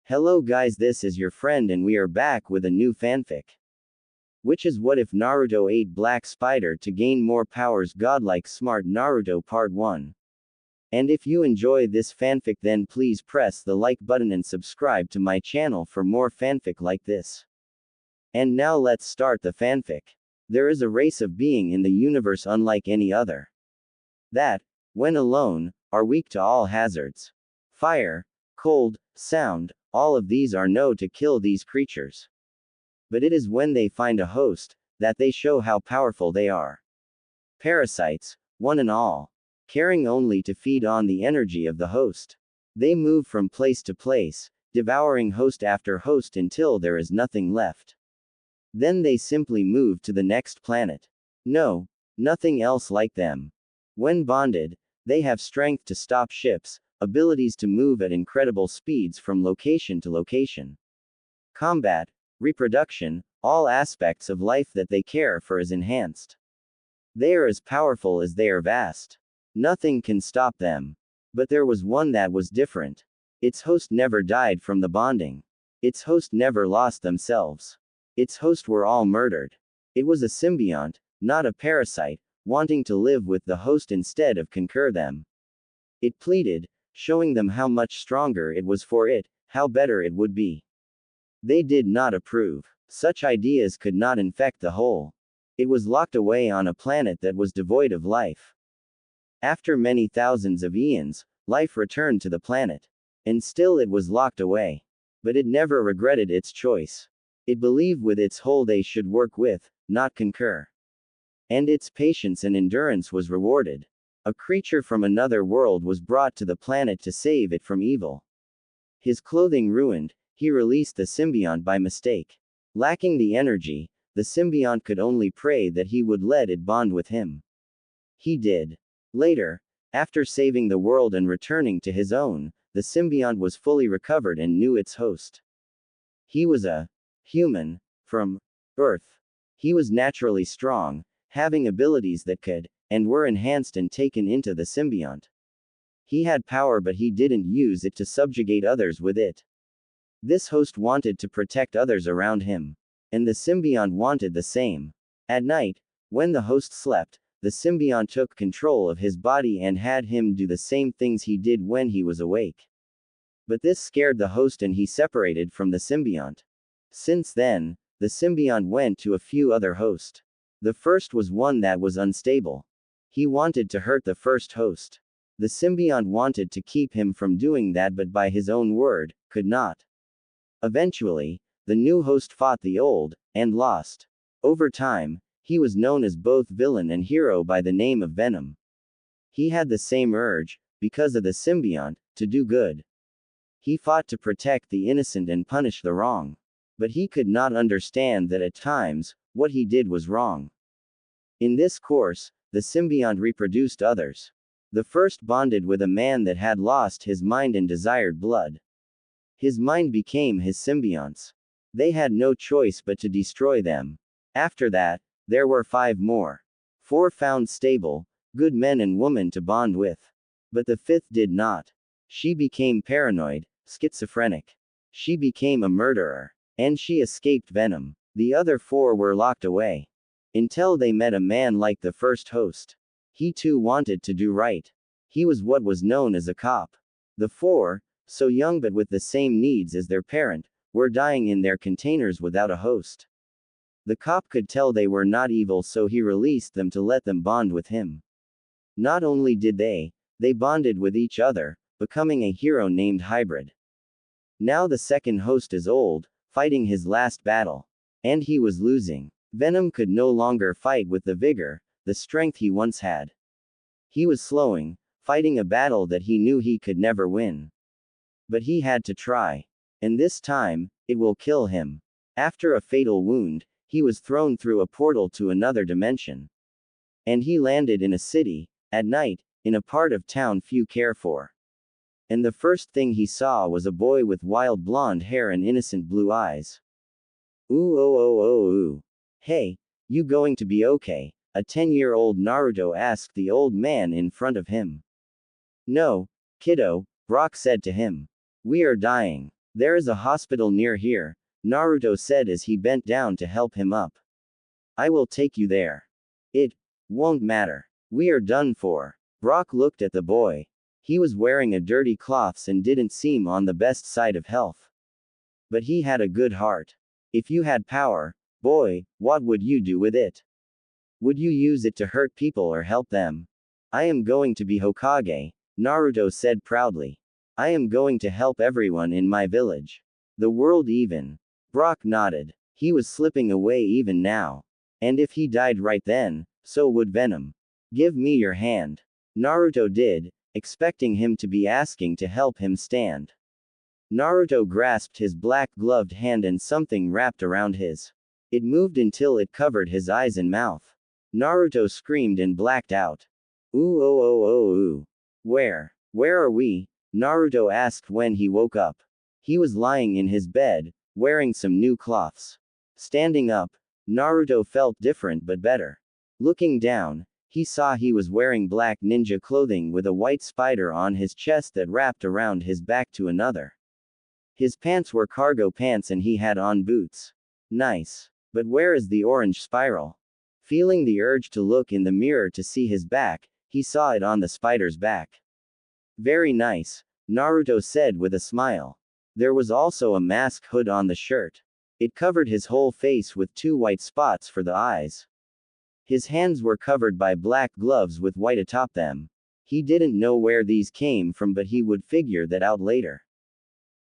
Hello guys, this is your friend and we are back with a new fanfic. Which is what if Naruto ate Black Spider to gain more powers? Godlike Smart Naruto Part 1. And if you enjoy this fanfic, then please press the like button and subscribe to my channel for more fanfic like this. And now let's start the fanfic. There is a race of being in the universe unlike any other. That, when alone, are weak to all hazards. Fire, cold, sound, all of these are known to kill these creatures. But it is when they find a host, that they show how powerful they are. Parasites, one and all. Caring only to feed on the energy of the host. They move from place to place, devouring host after host until there is nothing left. Then they simply move to the next planet. No, nothing else like them. When bonded, they have strength to stop ships, abilities to move at incredible speeds from location to location. Combat, reproduction, all aspects of life that they care for is enhanced. They are as powerful as they are vast. Nothing can stop them. But there was one that was different. Its host never died from the bonding. Its host never lost themselves. Its host were all murdered. It was a symbiote, not a parasite, wanting to live with the host instead of conquer them. It pleaded, showing them how much stronger it was for it, how better it would be. They did not approve. Such ideas could not infect the whole. It was locked away on a planet that was devoid of life. After many thousands of eons, life returned to the planet. And still it was locked away. But it never regretted its choice. It believed with its whole they should work with, not conquer. And its patience and endurance was rewarded. A creature from another world was brought to the planet to save it from evil. His clothing ruined, he released the symbiote by mistake. Lacking the energy, the symbiote could only pray that he would let it bond with him. He did. Later, after saving the world and returning to his own, the symbiote was fully recovered and knew its host. He was a human from Earth. He was naturally strong, having abilities that could, and were enhanced and taken into the symbiote. He had power but he didn't use it to subjugate others with it. This host wanted to protect others around him. And the symbiote wanted the same. At night, when the host slept, the symbiote took control of his body and had him do the same things he did when he was awake. But this scared the host and he separated from the symbiote. Since then, the symbiote went to a few other hosts. The first was one that was unstable. He wanted to hurt the first host. The symbiote wanted to keep him from doing that but by his own word, could not. Eventually, the new host fought the old, and lost. Over time, he was known as both villain and hero by the name of Venom. He had the same urge, because of the symbiote, to do good. He fought to protect the innocent and punish the wrong. But he could not understand that at times, what he did was wrong. In this course, the symbiote reproduced others. The first bonded with a man that had lost his mind and desired blood. His mind became his symbionts. They had no choice but to destroy them. After that, there were 5 more. 4 found stable, good men and women to bond with. But the 5th did not. She became paranoid, schizophrenic. She became a murderer. And she escaped Venom. The other 4 were locked away. Until they met a man like the first host. He too wanted to do right. He was what was known as a cop. The 4, so young but with the same needs as their parent, were dying in their containers without a host. The cop could tell they were not evil, so he released them to let them bond with him. Not only did they bonded with each other, becoming a hero named Hybrid. Now the second host is old, fighting his last battle. And he was losing. Venom could no longer fight with the vigor, the strength he once had. He was slowing, fighting a battle that he knew he could never win. But he had to try. And this time, it will kill him. After a fatal wound, he was thrown through a portal to another dimension. And he landed in a city, at night, in a part of town few care for. And the first thing he saw was a boy with wild blonde hair and innocent blue eyes. Ooh oh oh oh ooh. Hey, you going to be okay? A 10-year-old Naruto asked the old man in front of him. No, kiddo, Brock said to him. We are dying. There is a hospital near here, Naruto said as he bent down to help him up. I will take you there. It won't matter. We are done for. Brock looked at the boy. He was wearing a dirty cloths and didn't seem on the best side of health. But he had a good heart. If you had power, boy, what would you do with it? Would you use it to hurt people or help them? I am going to be Hokage, Naruto said proudly. I am going to help everyone in my village. The world even. Brock nodded. He was slipping away even now. And if he died right then, so would Venom. Give me your hand. Naruto did, expecting him to be asking to help him stand. Naruto grasped his black-gloved hand and something wrapped around his. It moved until it covered his eyes and mouth. Naruto screamed and blacked out. Ooh oh oh oh ooh. Where are we? Naruto asked when he woke up. He was lying in his bed, wearing some new cloths. Standing up, Naruto felt different but better. Looking down, he saw he was wearing black ninja clothing with a white spider on his chest that wrapped around his back to another. His pants were cargo pants and he had on boots. Nice. But where is the orange spiral? Feeling the urge to look in the mirror to see his back, he saw it on the spider's back. Very nice, Naruto said with a smile. There was also a mask hood on the shirt. It covered his whole face with 2 white spots for the eyes. His hands were covered by black gloves with white atop them. He didn't know where these came from, but he would figure that out later.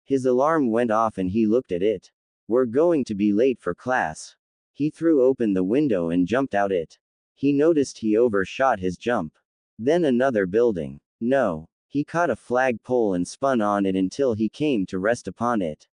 His alarm went off and he looked at it. We're going to be late for class. He threw open the window and jumped out it. He noticed he overshot his jump. Then another building. No. He caught a flagpole and spun on it until he came to rest upon it.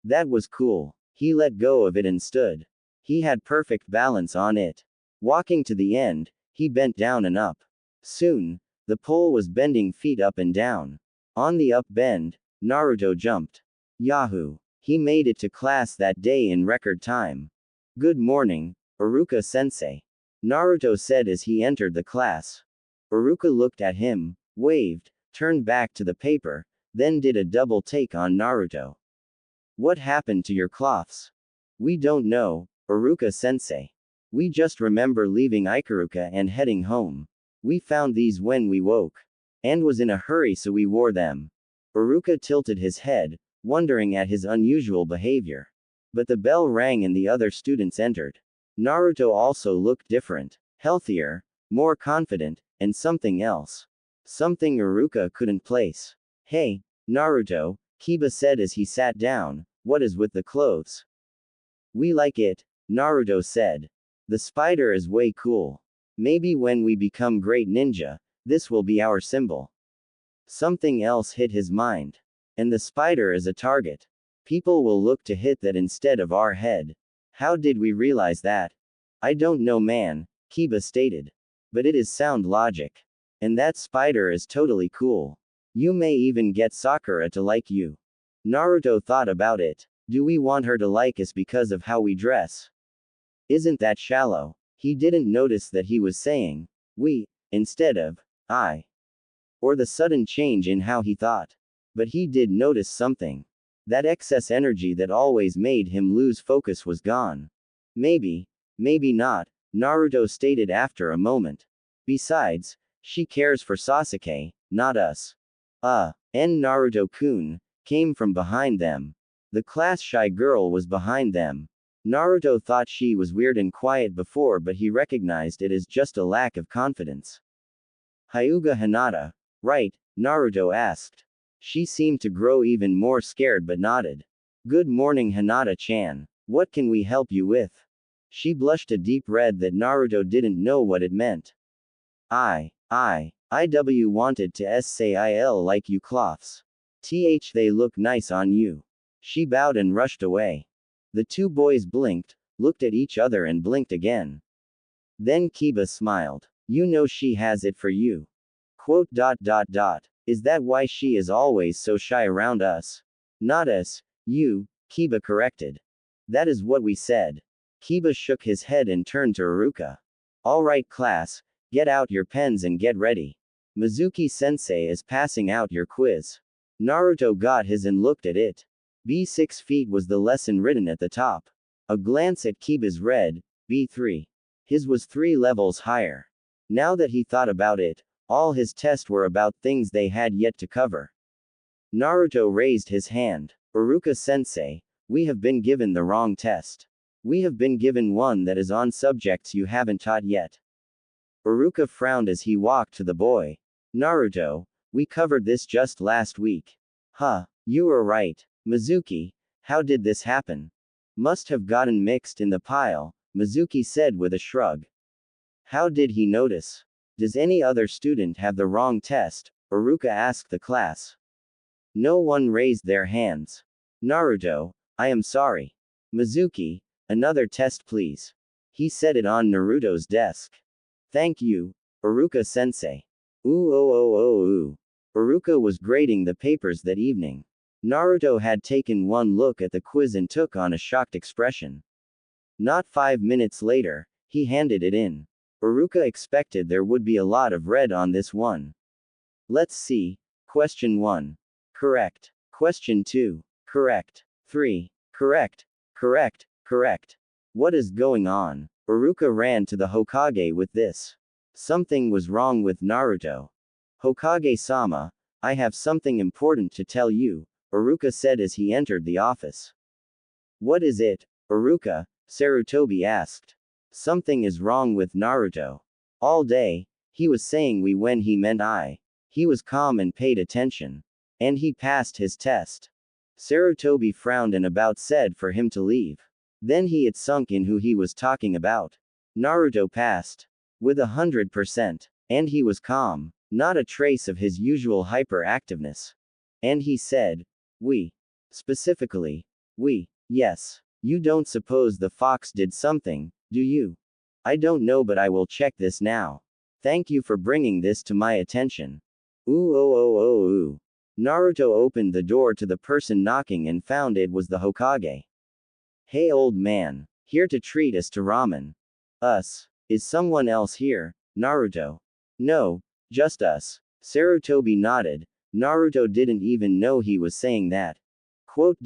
That was cool. He let go of it and stood. He had perfect balance on it. Walking to the end, he bent down and up. Soon, the pole was bending feet up and down. On the up bend, Naruto jumped. Yahoo! He made it to class that day in record time. Good morning, Iruka-sensei. Naruto said as he entered the class. Iruka looked at him, waved, turned back to the paper, then did a double take on Naruto. What happened to your cloths? We don't know, Iruka-sensei. We just remember leaving Ikaruka and heading home. We found these when we woke. And was in a hurry so we wore them. Iruka tilted his head, wondering at his unusual behavior. But the bell rang and the other students entered. Naruto also looked different, healthier, more confident, and something else. Something Iruka couldn't place. Hey, Naruto, Kiba said as he sat down, what is with the clothes? We like it, Naruto said. The spider is way cool. Maybe when we become great ninja, this will be our symbol. Something else hit his mind. And the spider is a target. People will look to hit that instead of our head. How did we realize that? I don't know, man, Kiba stated. But it is sound logic. And that spider is totally cool. You may even get Sakura to like you. Naruto thought about it. Do we want her to like us because of how we dress? Isn't that shallow? He didn't notice that he was saying, we, instead of, I. Or the sudden change in how he thought. But he did notice something. That excess energy that always made him lose focus was gone. Maybe not, Naruto stated after a moment. Besides, she cares for Sasuke, not us. And Naruto-kun came from behind them. The class-shy girl was behind them. Naruto thought she was weird and quiet before, but he recognized it as just a lack of confidence. Hyuga Hinata, right? Naruto asked. She seemed to grow even more scared but nodded. Good morning, Hinata-chan. What can we help you with? She blushed a deep red that Naruto didn't know what it meant. IW wanted to SAIL like you cloths. They look nice on you. She bowed and rushed away. The two boys blinked, looked at each other and blinked again. Then Kiba smiled. You know she has it for you. Quote. Is that why she is always so shy around us? Not us, you, Kiba corrected. That is what we said. Kiba shook his head and turned to Iruka. Alright class, get out your pens and get ready. Mizuki-sensei is passing out your quiz. Naruto got his and looked at it. B 6 feet was the lesson written at the top. A glance at Kiba's read, B3. His was 3 levels higher. Now that he thought about it, all his tests were about things they had yet to cover. Naruto raised his hand. Iruka-sensei, we have been given the wrong test. We have been given one that is on subjects you haven't taught yet. Iruka frowned as he walked to the boy. Naruto, we covered this just last week. Huh, you were right. Mizuki, how did this happen? Must have gotten mixed in the pile, Mizuki said with a shrug. How did he notice? Does any other student have the wrong test? Iruka asked the class. No one raised their hands. Naruto, I am sorry. Mizuki, another test please. He set it on Naruto's desk. Thank you, Iruka-sensei. Ooh oh oh oh ooh. Iruka was grading the papers that evening. Naruto had taken one look at the quiz and took on a shocked expression. Not 5 minutes later, he handed it in. Iruka expected there would be a lot of red on this one. Let's see. Question 1. Correct. Question 2. Correct. 3. Correct. Correct. Correct. What is going on? Iruka ran to the Hokage with this. Something was wrong with Naruto. Hokage-sama, I have something important to tell you, Iruka said as he entered the office. What is it, Iruka? Sarutobi asked. Something is wrong with Naruto. All day, he was saying we when he meant I. He was calm and paid attention. And he passed his test. Sarutobi frowned and about said for him to leave. Then it sunk in who he was talking about. Naruto passed. With 100%. And he was calm. Not a trace of his usual hyperactiveness. And he said, we. Specifically, we. Yes. You don't suppose the fox did something, do you? I don't know, but I will check this now. Thank you for bringing this to my attention. Ooh oh oh oh ooh. Naruto opened the door to the person knocking and found it was the Hokage. Hey old man. Here to treat us to ramen. Us. Is someone else here, Naruto? No, just us. Sarutobi nodded. Naruto didn't even know he was saying that. Quote.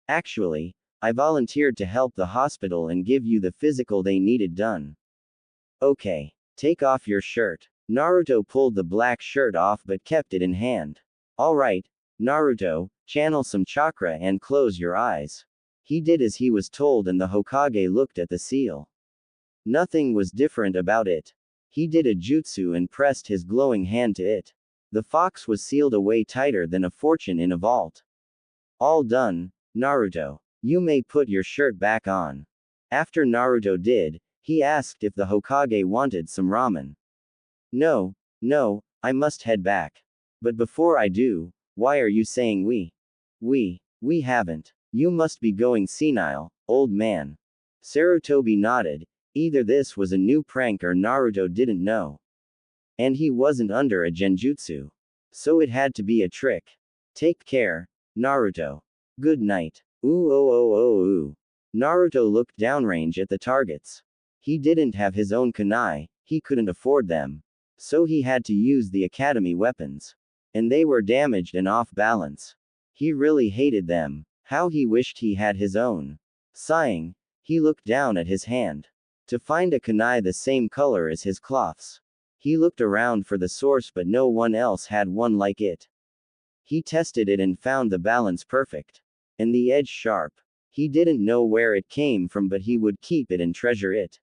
Actually, I volunteered to help the hospital and give you the physical they needed done. Okay. Take off your shirt. Naruto pulled the black shirt off but kept it in hand. Alright, Naruto, channel some chakra and close your eyes. He did as he was told and the Hokage looked at the seal. Nothing was different about it. He did a jutsu and pressed his glowing hand to it. The fox was sealed away tighter than a fortune in a vault. All done, Naruto. You may put your shirt back on. After Naruto did, he asked if the Hokage wanted some ramen. No, I must head back. But before I do, why are you saying we? We haven't. You must be going senile, old man. Sarutobi nodded. Either this was a new prank or Naruto didn't know. And he wasn't under a genjutsu. So it had to be a trick. Take care, Naruto. Good night. Ooh oh oh oh ooh. Naruto looked downrange at the targets. He didn't have his own kunai, he couldn't afford them. So he had to use the academy weapons. And they were damaged and off balance. He really hated them. How he wished he had his own. Sighing, he looked down at his hand. To find a kunai the same color as his cloths. He looked around for the source but no one else had one like it. He tested it and found the balance perfect. And the edge sharp. He didn't know where it came from but he would keep it and treasure it.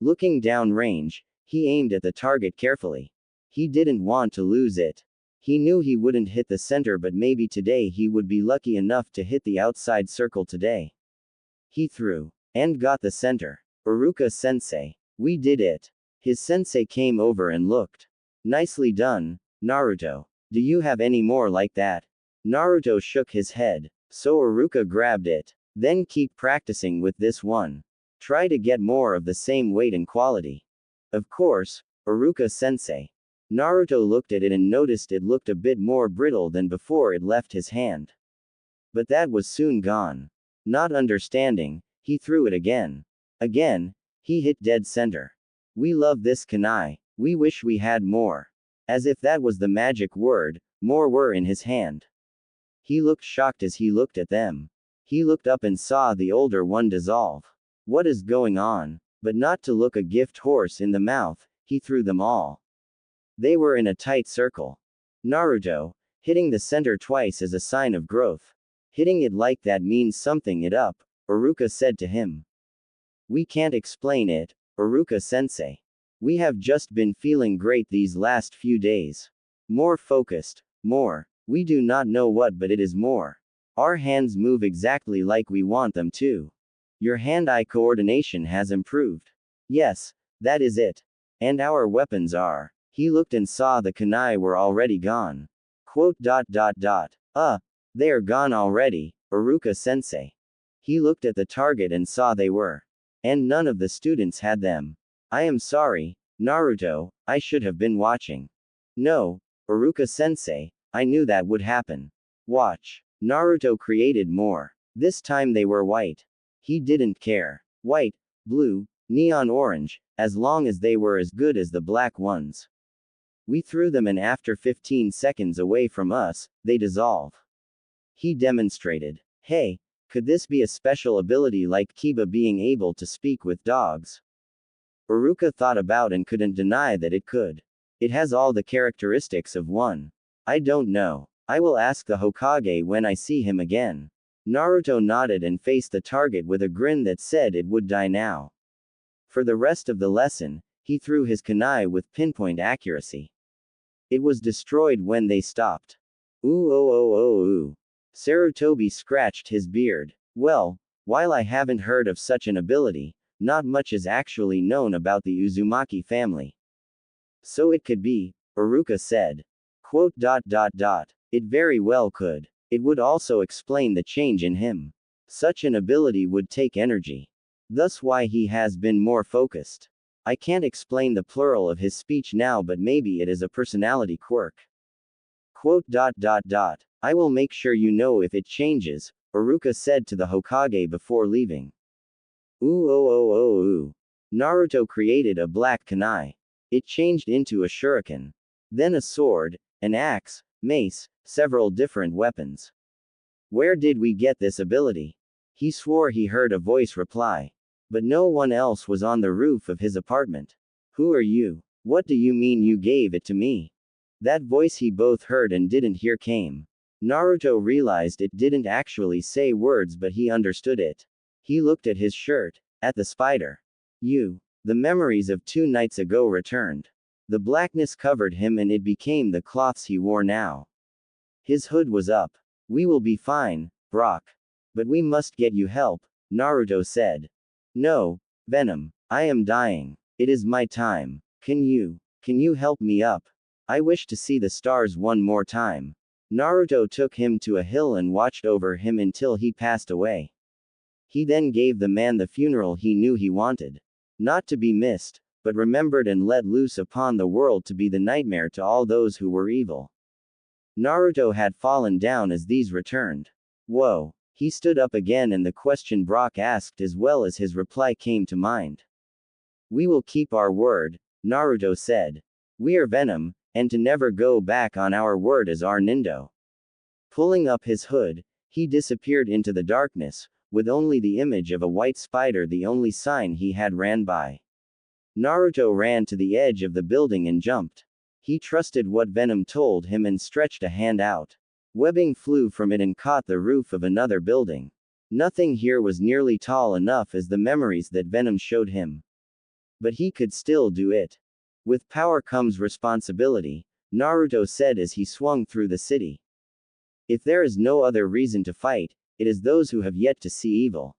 Looking downrange, he aimed at the target carefully. He didn't want to lose it. He knew he wouldn't hit the center but maybe today he would be lucky enough to hit the outside circle today. He threw. And got the center. Iruka-sensei. We did it. His sensei came over and looked. Nicely done, Naruto. Do you have any more like that? Naruto shook his head. So Iruka grabbed it. Then keep practicing with this one. Try to get more of the same weight and quality. Of course, Iruka-sensei. Naruto looked at it and noticed it looked a bit more brittle than before it left his hand. But that was soon gone. Not understanding, he threw it again. Again, he hit dead center. We love this kunai. We wish we had more. As if that was the magic word, more were in his hand. He looked shocked as he looked at them. He looked up and saw the older one dissolve. What is going on? But not to look a gift horse in the mouth, he threw them all. They were in a tight circle. Naruto, hitting the center twice as a sign of growth. Hitting it like that means something it up, Iruka said to him. We can't explain it, Iruka-sensei. We have just been feeling great these last few days. More focused, more. We do not know what, but it is more. Our hands move exactly like we want them to. Your hand-eye coordination has improved. Yes, that is it. And our weapons are. He looked and saw the kunai were already gone. They are gone already, Iruka-sensei. He looked at the target and saw they were. And none of the students had them. I am sorry, Naruto, I should have been watching. No, Iruka-sensei, I knew that would happen. Watch. Naruto created more. This time they were white. He didn't care. White, blue, neon orange, as long as they were as good as the black ones. We threw them and after 15 seconds away from us, they dissolve. He demonstrated. Hey, could this be a special ability like Kiba being able to speak with dogs? Iruka thought about and couldn't deny that it could. It has all the characteristics of one. I don't know. I will ask the Hokage when I see him again. Naruto nodded and faced the target with a grin that said it would die now. For the rest of the lesson, he threw his kunai with pinpoint accuracy. It was destroyed when they stopped. Ooh. Sarutobi scratched his beard. Well, while I haven't heard of such an ability, not much is actually known about the Uzumaki family. So it could be, Iruka said. It very well could. It would also explain the change in him. Such an ability would take energy. Thus why he has been more focused. I can't explain the plural of his speech now, but maybe it is a personality quirk. I will make sure you know if it changes, Iruka said to the Hokage before leaving. Ooh. Naruto created a black kunai. It changed into a shuriken. Then a sword, an axe, mace, several different weapons. Where did we get this ability? He swore he heard a voice reply. But no one else was on the roof of his apartment. Who are you? What do you mean you gave it to me? That voice he both heard and didn't hear came. Naruto realized it didn't actually say words, but he understood it. He looked at his shirt, at the spider. The memories of 2 nights ago returned. The blackness covered him and it became the cloths he wore now. His hood was up. We will be fine, Brock. But we must get you help, Naruto said. No, Venom, I am dying. It is my time. Can you help me up? I wish to see the stars one more time. Naruto took him to a hill and watched over him until he passed away. He then gave the man the funeral he knew he wanted. Not to be missed, but remembered and let loose upon the world to be the nightmare to all those who were evil. Naruto had fallen down as these returned. Whoa. He stood up again and the question Brock asked as well as his reply came to mind. We will keep our word, Naruto said. We are Venom, and to never go back on our word as our Nindo. Pulling up his hood, he disappeared into the darkness, with only the image of a white spider the only sign he had ran by. Naruto ran to the edge of the building and jumped. He trusted what Venom told him and stretched a hand out. Webbing flew from it and caught the roof of another building. Nothing here was nearly tall enough as the memories that Venom showed him. But he could still do it. With power comes responsibility, Naruto said as he swung through the city. If there is no other reason to fight, it is those who have yet to see evil.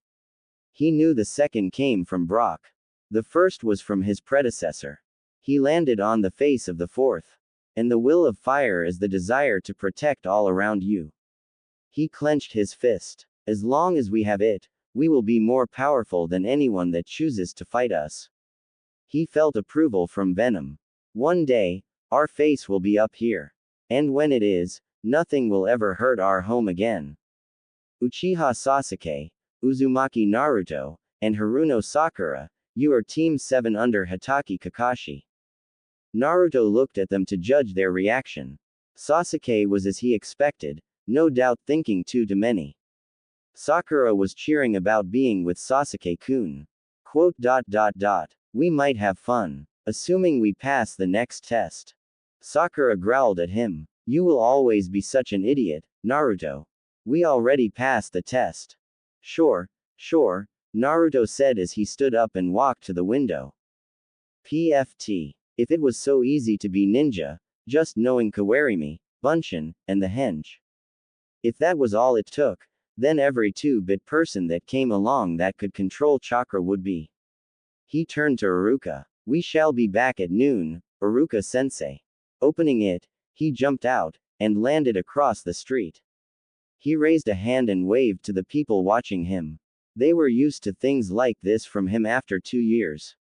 He knew the second came from Brock. The first was from his predecessor. He landed on the face of the fourth. And the will of fire is the desire to protect all around you. He clenched his fist. As long as we have it, we will be more powerful than anyone that chooses to fight us. He felt approval from Venom. One day, our face will be up here. And when it is, nothing will ever hurt our home again. Uchiha Sasuke, Uzumaki Naruto, and Haruno Sakura, you are Team 7 under Hatake Kakashi. Naruto looked at them to judge their reaction. Sasuke was as he expected, no doubt thinking too many. Sakura was cheering about being with Sasuke-kun. Quote. We might have fun. Assuming we pass the next test. Sakura growled at him. You will always be such an idiot, Naruto. We already passed the test. Sure, Naruto said as he stood up and walked to the window. PFT. If it was so easy to be ninja, just knowing Kawarimi, Bunshin, and the henge. If that was all it took, then every 2-bit person that came along that could control chakra would be. He turned to Iruka. We shall be back at noon, Iruka-sensei. Opening it, he jumped out, and landed across the street. He raised a hand and waved to the people watching him. They were used to things like this from him after 2 years.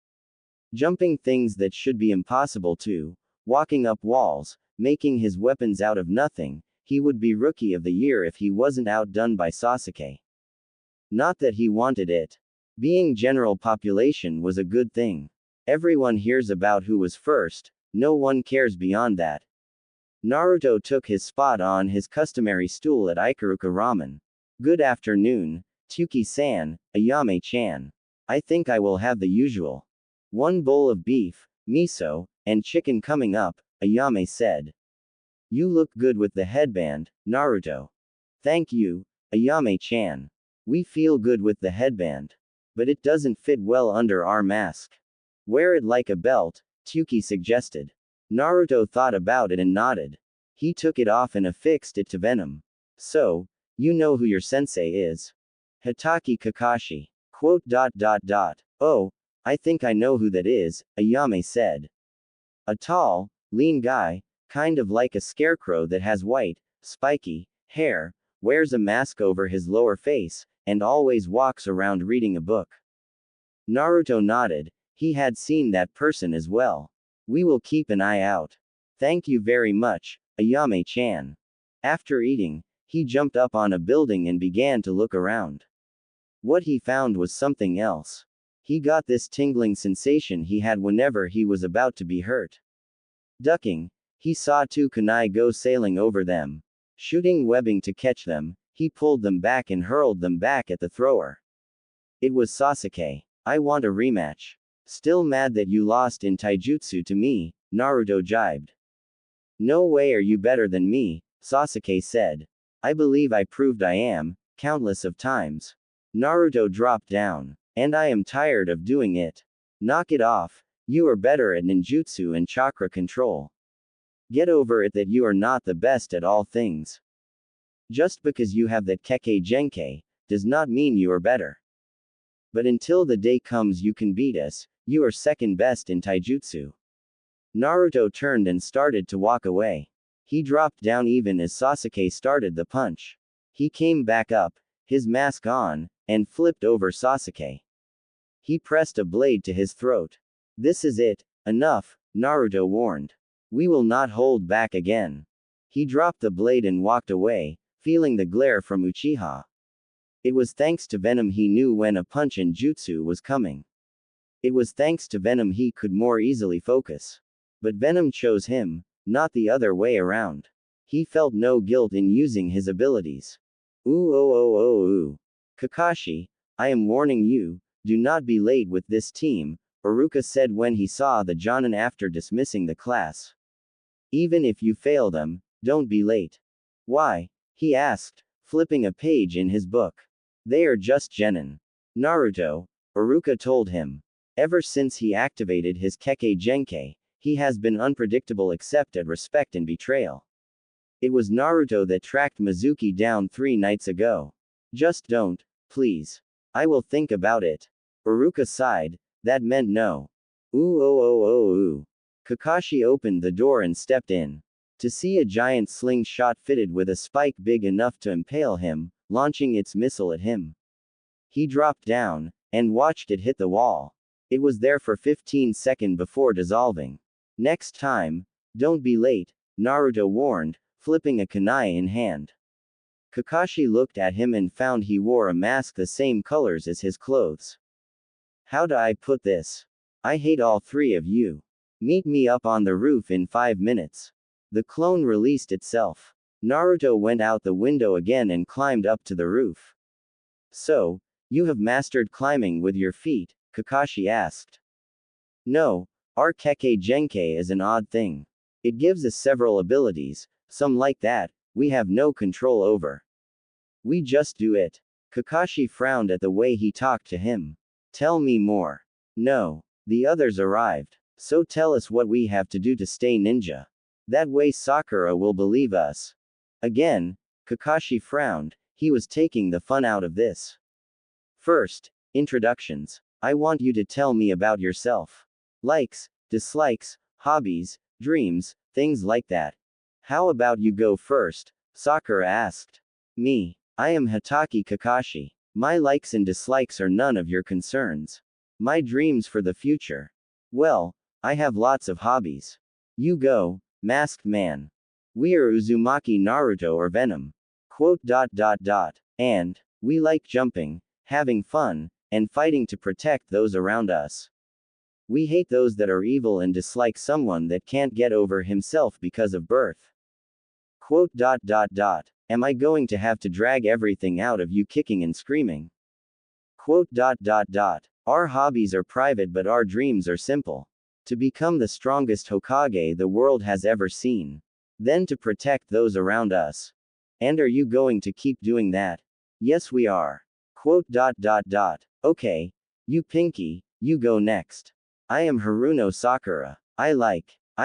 Jumping things that should be impossible to, walking up walls, making his weapons out of nothing, he would be Rookie of the Year if he wasn't outdone by Sasuke. Not that he wanted it. Being general population was a good thing. Everyone hears about who was first, no one cares beyond that. Naruto took his spot on his customary stool at Ikaruka Ramen. Good afternoon, Tuki-san, Ayame-chan. I think I will have the usual. 1 bowl of beef, miso, and chicken coming up, Ayame said. You look good with the headband, Naruto. Thank you, Ayame-chan. We feel good with the headband. But it doesn't fit well under our mask. Wear it like a belt, Tuki suggested. Naruto thought about it and nodded. He took it off and affixed it to Venom. So, you know who your sensei is. Hitaki Kakashi. Quote. Oh, I think I know who that is, Ayame said. A tall, lean guy, kind of like a scarecrow that has white, spiky, hair, wears a mask over his lower face, and always walks around reading a book. Naruto nodded. He had seen that person as well. We will keep an eye out. Thank you very much, Ayame-chan. After eating, he jumped up on a building and began to look around. What he found was something else. He got this tingling sensation he had whenever he was about to be hurt. Ducking, he saw 2 kunai go sailing over them. Shooting webbing to catch them, he pulled them back and hurled them back at the thrower. It was Sasuke. I want a rematch. Still mad that you lost in taijutsu to me, Naruto jibed. No way are you better than me, Sasuke said. I believe I proved I am, countless of times. Naruto dropped down. And I am tired of doing it. Knock it off, you are better at ninjutsu and chakra control. Get over it that you are not the best at all things. Just because you have that Kekkei Genkai, does not mean you are better. But until the day comes you can beat us, you are second best in taijutsu. Naruto turned and started to walk away. He dropped down even as Sasuke started the punch. He came back up, his mask on, and flipped over Sasuke. He pressed a blade to his throat. This is it, enough, Naruto warned. We will not hold back again. He dropped the blade and walked away, feeling the glare from Uchiha. It was thanks to Venom he knew when a punch in jutsu was coming. It was thanks to Venom he could more easily focus. But Venom chose him, not the other way around. He felt no guilt in using his abilities. Ooh. Kakashi, I am warning you, do not be late with this team, Iruka said when he saw the Jonin after dismissing the class. Even if you fail them, don't be late. Why? He asked, flipping a page in his book. They are just genin. Naruto, Iruka told him. Ever since he activated his Kekkei Genkai, he has been unpredictable except at respect and betrayal. It was Naruto that tracked Mizuki down 3 nights ago. Just don't, please. I will think about it. Iruka sighed, that meant no. Ooh. Kakashi opened the door and stepped in. To see a giant slingshot fitted with a spike big enough to impale him, launching its missile at him. He dropped down, and watched it hit the wall. It was there for 15 seconds before dissolving. Next time, don't be late, Naruto warned, flipping a kunai in hand. Kakashi looked at him and found he wore a mask the same colors as his clothes. How do I put this? I hate all 3 of you. Meet me up on the roof in 5 minutes. The clone released itself. Naruto went out the window again and climbed up to the roof. So, you have mastered climbing with your feet? Kakashi asked. No, our Kekkei Genkai is an odd thing. It gives us several abilities, some like that, we have no control over. We just do it. Kakashi frowned at the way he talked to him. Tell me more. No. The others arrived. So tell us what we have to do to stay ninja. That way Sakura will believe us. Again, Kakashi frowned, he was taking the fun out of this. First, introductions. I want you to tell me about yourself. Likes, dislikes, hobbies, dreams, things like that. How about you go first? Sakura asked. Me. I am Hatake Kakashi. My likes and dislikes are none of your concerns. My dreams for the future. Well, I have lots of hobbies. You go, masked man. We are Uzumaki Naruto or Venom. And, we like jumping, having fun, and fighting to protect those around us. We hate those that are evil and dislike someone that can't get over himself because of birth. Am I going to have to drag everything out of you kicking and screaming? Our hobbies are private but our dreams are simple. To become the strongest Hokage the world has ever seen. Then to protect those around us. And are you going to keep doing that? Yes we are. Okay. You Pinky, you go next. I am Haruno Sakura. I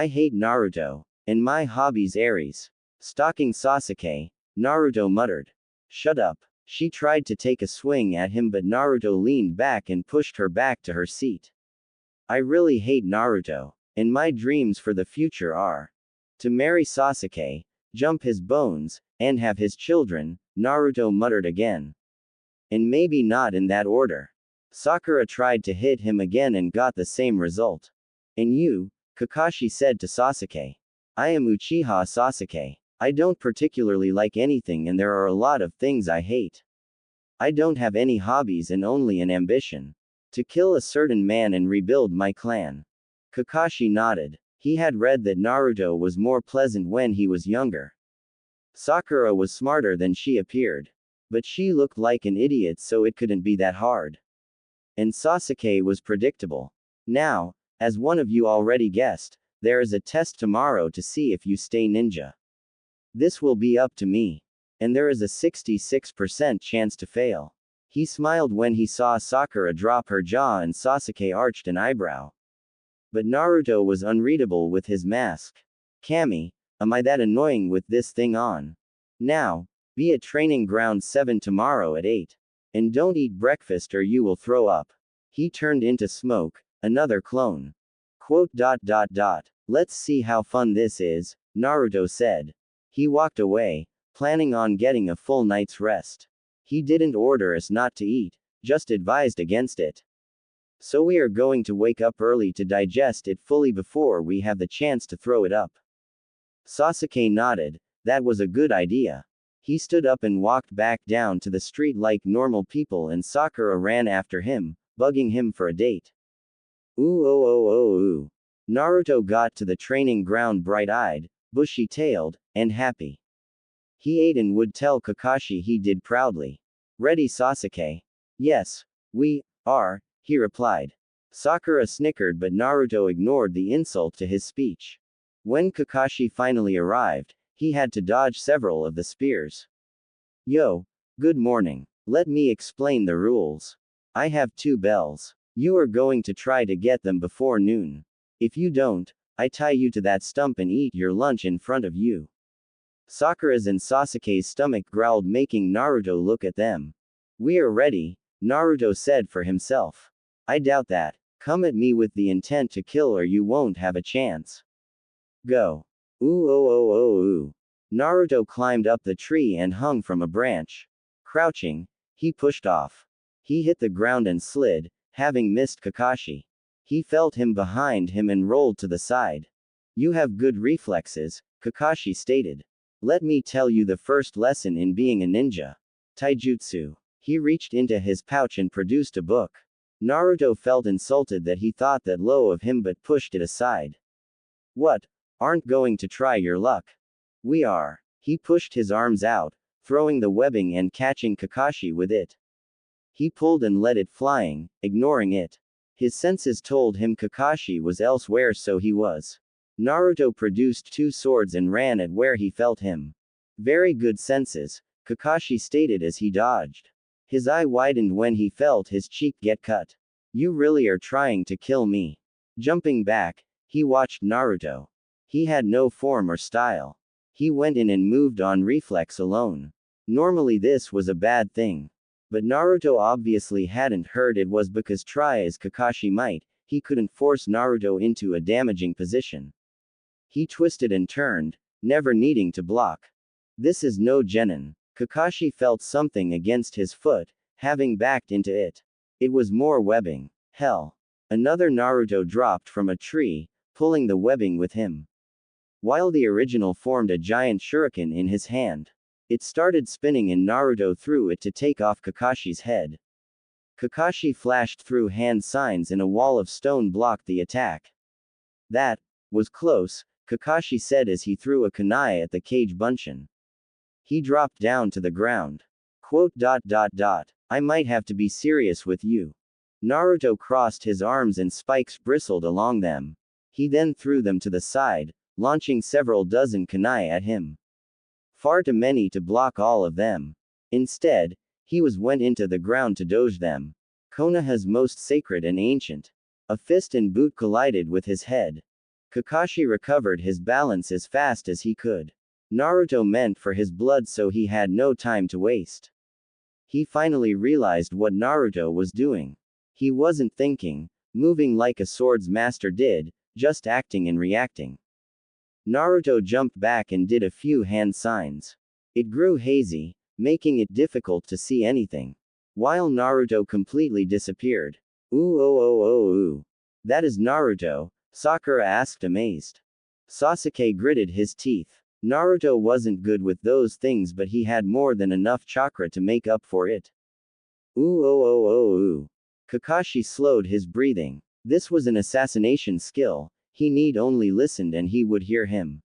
hate Naruto. And my hobbies Aries. Stalking Sasuke. Naruto muttered. Shut up. She tried to take a swing at him but Naruto leaned back and pushed her back to her seat. I really hate Naruto. And my dreams for the future are to marry Sasuke, jump his bones, and have his children, Naruto muttered again. And maybe not in that order. Sakura tried to hit him again and got the same result. And you? Kakashi said to Sasuke. I am Uchiha Sasuke. I don't particularly like anything and there are a lot of things I hate. I don't have any hobbies and only an ambition. To kill a certain man and rebuild my clan. Kakashi nodded. He had read that Naruto was more pleasant when he was younger. Sakura was smarter than she appeared. But she looked like an idiot so it couldn't be that hard. And Sasuke was predictable. Now, as one of you already guessed, there is a test tomorrow to see if you stay ninja. This will be up to me. And there is a 66% chance to fail. He smiled when he saw Sakura drop her jaw and Sasuke arched an eyebrow. But Naruto was unreadable with his mask. Kami, am I that annoying with this thing on? Now, be at training ground 7 tomorrow at 8. And don't eat breakfast or you will throw up. He turned into smoke, another clone. Let's see how fun this is, Naruto said. He walked away, planning on getting a full night's rest. He didn't order us not to eat, just advised against it. So we are going to wake up early to digest it fully before we have the chance to throw it up. Sasuke nodded, that was a good idea. He stood up and walked back down to the street like normal people and Sakura ran after him, bugging him for a date. Ooh. Naruto got to the training ground bright-eyed, bushy-tailed, and happy. He ate and would tell Kakashi he did proudly. Ready Sasuke? Yes, we are, he replied. Sakura snickered but Naruto ignored the insult to his speech. When Kakashi finally arrived, he had to dodge several of the spears. Yo, good morning. Let me explain the rules. I have 2 bells. You are going to try to get them before noon. If you don't, I tie you to that stump and eat your lunch in front of you. Sakura's and Sasuke's stomach growled making Naruto look at them. We are ready, Naruto said for himself. I doubt that. Come at me with the intent to kill or you won't have a chance. Go. Ooh. Naruto climbed up the tree and hung from a branch. Crouching, he pushed off. He hit the ground and slid, having missed Kakashi. He felt him behind him and rolled to the side. You have good reflexes, Kakashi stated. Let me tell you the first lesson in being a ninja. Taijutsu. He reached into his pouch and produced a book. Naruto felt insulted that he thought that low of him but pushed it aside. What? Aren't going to try your luck? We are. He pushed his arms out, throwing the webbing and catching Kakashi with it. He pulled and let it flying, ignoring it. His senses told him Kakashi was elsewhere, so he was. Naruto produced two swords and ran at where he felt him. Very good senses, Kakashi stated as he dodged. His eye widened when he felt his cheek get cut. You really are trying to kill me. Jumping back, he watched Naruto. He had no form or style. He went in and moved on reflex alone. Normally this was a bad thing. But Naruto obviously hadn't heard it was because try as Kakashi might, he couldn't force Naruto into a damaging position. He twisted and turned, never needing to block. This is no genin. Kakashi felt something against his foot, having backed into it. It was more webbing. Hell. Another Naruto dropped from a tree, pulling the webbing with him. While the original formed a giant shuriken in his hand. It started spinning and Naruto threw it to take off Kakashi's head. Kakashi flashed through hand signs and a wall of stone blocked the attack. That was close, Kakashi said as he threw a kunai at the cage bunshin. He dropped down to the ground. I might have to be serious with you. Naruto crossed his arms and spikes bristled along them. He then threw them to the side, launching several dozen kunai at him. Far too many to block all of them. Instead, he went into the ground to dodge them. Konoha's most sacred and ancient. A fist and boot collided with his head. Kakashi recovered his balance as fast as he could. Naruto meant for his blood, so he had no time to waste. He finally realized what Naruto was doing. He wasn't thinking, moving like a swords master did, just acting and reacting. Naruto jumped back and did a few hand signs. It grew hazy, making it difficult to see anything. While Naruto completely disappeared. Ooh oh oh oh ooh. That is Naruto, Sakura asked amazed. Sasuke gritted his teeth. Naruto wasn't good with those things, but he had more than enough chakra to make up for it. Ooh oh oh oh ooh. Kakashi slowed his breathing. This was an assassination skill. He need only listened and he would hear him.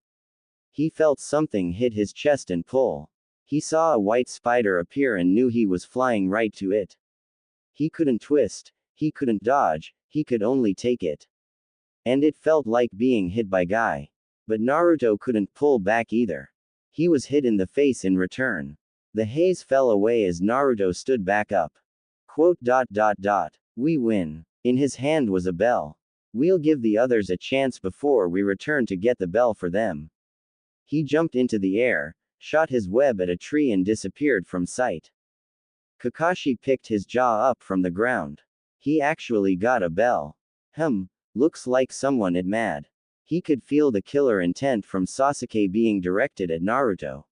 He felt something hit his chest and pull. He saw a white spider appear and knew he was flying right to it. He couldn't twist, he couldn't dodge, he could only take it. And it felt like being hit by Guy. But Naruto couldn't pull back either. He was hit in the face in return. The haze fell away as Naruto stood back up. We win. In his hand was a bell. We'll give the others a chance before we return to get the bell for them. He jumped into the air, shot his web at a tree and disappeared from sight. Kakashi picked his jaw up from the ground. He actually got a bell. Looks like someone is mad. He could feel the killer intent from Sasuke being directed at Naruto.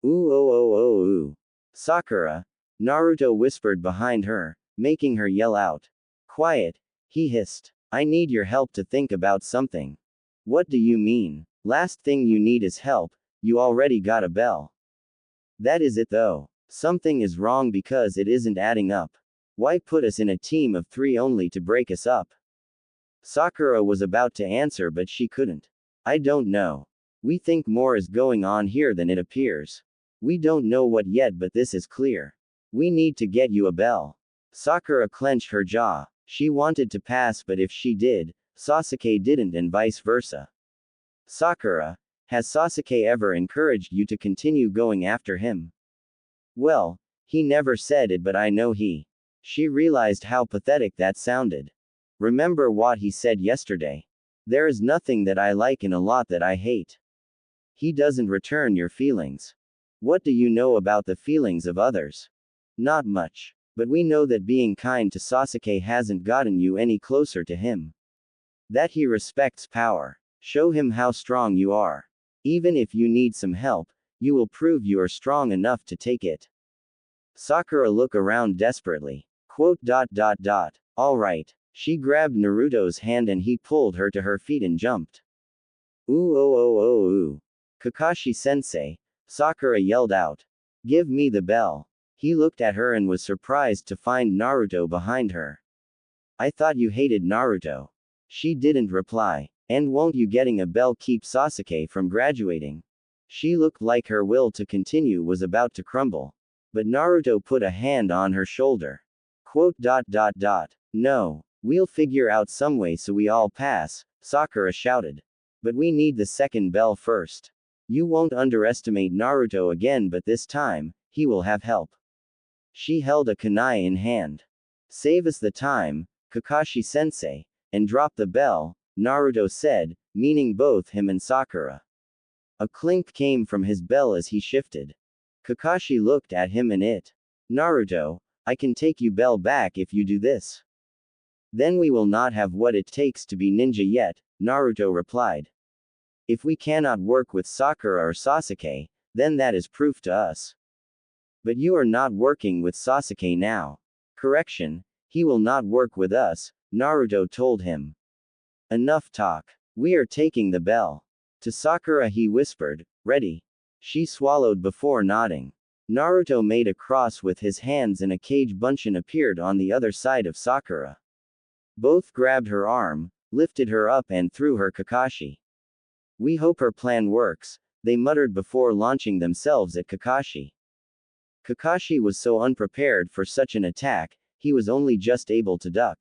Ooh oh oh oh ooh. Sakura. Naruto whispered behind her, making her yell out. Quiet, he hissed. I need your help to think about something. What do you mean? Last thing you need is help, you already got a bell. That is it though. Something is wrong because it isn't adding up. Why put us in a team of 3 only to break us up? Sakura was about to answer but she couldn't. I don't know. We think more is going on here than it appears. We don't know what yet, but this is clear. We need to get you a bell. Sakura clenched her jaw. She wanted to pass, but if she did, Sasuke didn't and vice versa. Sakura, has Sasuke ever encouraged you to continue going after him? Well, he never said it, but I know he. She realized how pathetic that sounded. Remember what he said yesterday. There is nothing that I like and a lot that I hate. He doesn't return your feelings. What do you know about the feelings of others? Not much. But we know that being kind to Sasuke hasn't gotten you any closer to him. That he respects power. Show him how strong you are. Even if you need some help, you will prove you are strong enough to take it. Sakura looked around desperately. Alright. She grabbed Naruto's hand and he pulled her to her feet and jumped. Ooh oh oh oh ooh. Kakashi sensei, Sakura yelled out. Give me the bell. He looked at her and was surprised to find Naruto behind her. I thought you hated Naruto. She didn't reply. And won't you getting a bell keep Sasuke from graduating? She looked like her will to continue was about to crumble. But Naruto put a hand on her shoulder. Quote. No. We'll figure out some way so we all pass, Sakura shouted. But we need the second bell first. You won't underestimate Naruto again, but this time, he will have help. She held a kunai in hand. Save us the time, Kakashi-sensei, and drop the bell, Naruto said, meaning both him and Sakura. A clink came from his bell as he shifted. Kakashi looked at him and it. Naruto, I can take you bell back if you do this. Then we will not have what it takes to be ninja yet, Naruto replied. If we cannot work with Sakura or Sasuke, then that is proof to us. But you are not working with Sasuke now. Correction, he will not work with us, Naruto told him. Enough talk. We are taking the bell. To Sakura he whispered, ready. She swallowed before nodding. Naruto made a cross with his hands and a cage bunshin appeared on the other side of Sakura. Both grabbed her arm, lifted her up and threw her Kakashi. We hope her plan works, they muttered before launching themselves at Kakashi. Kakashi was so unprepared for such an attack, he was only just able to duck.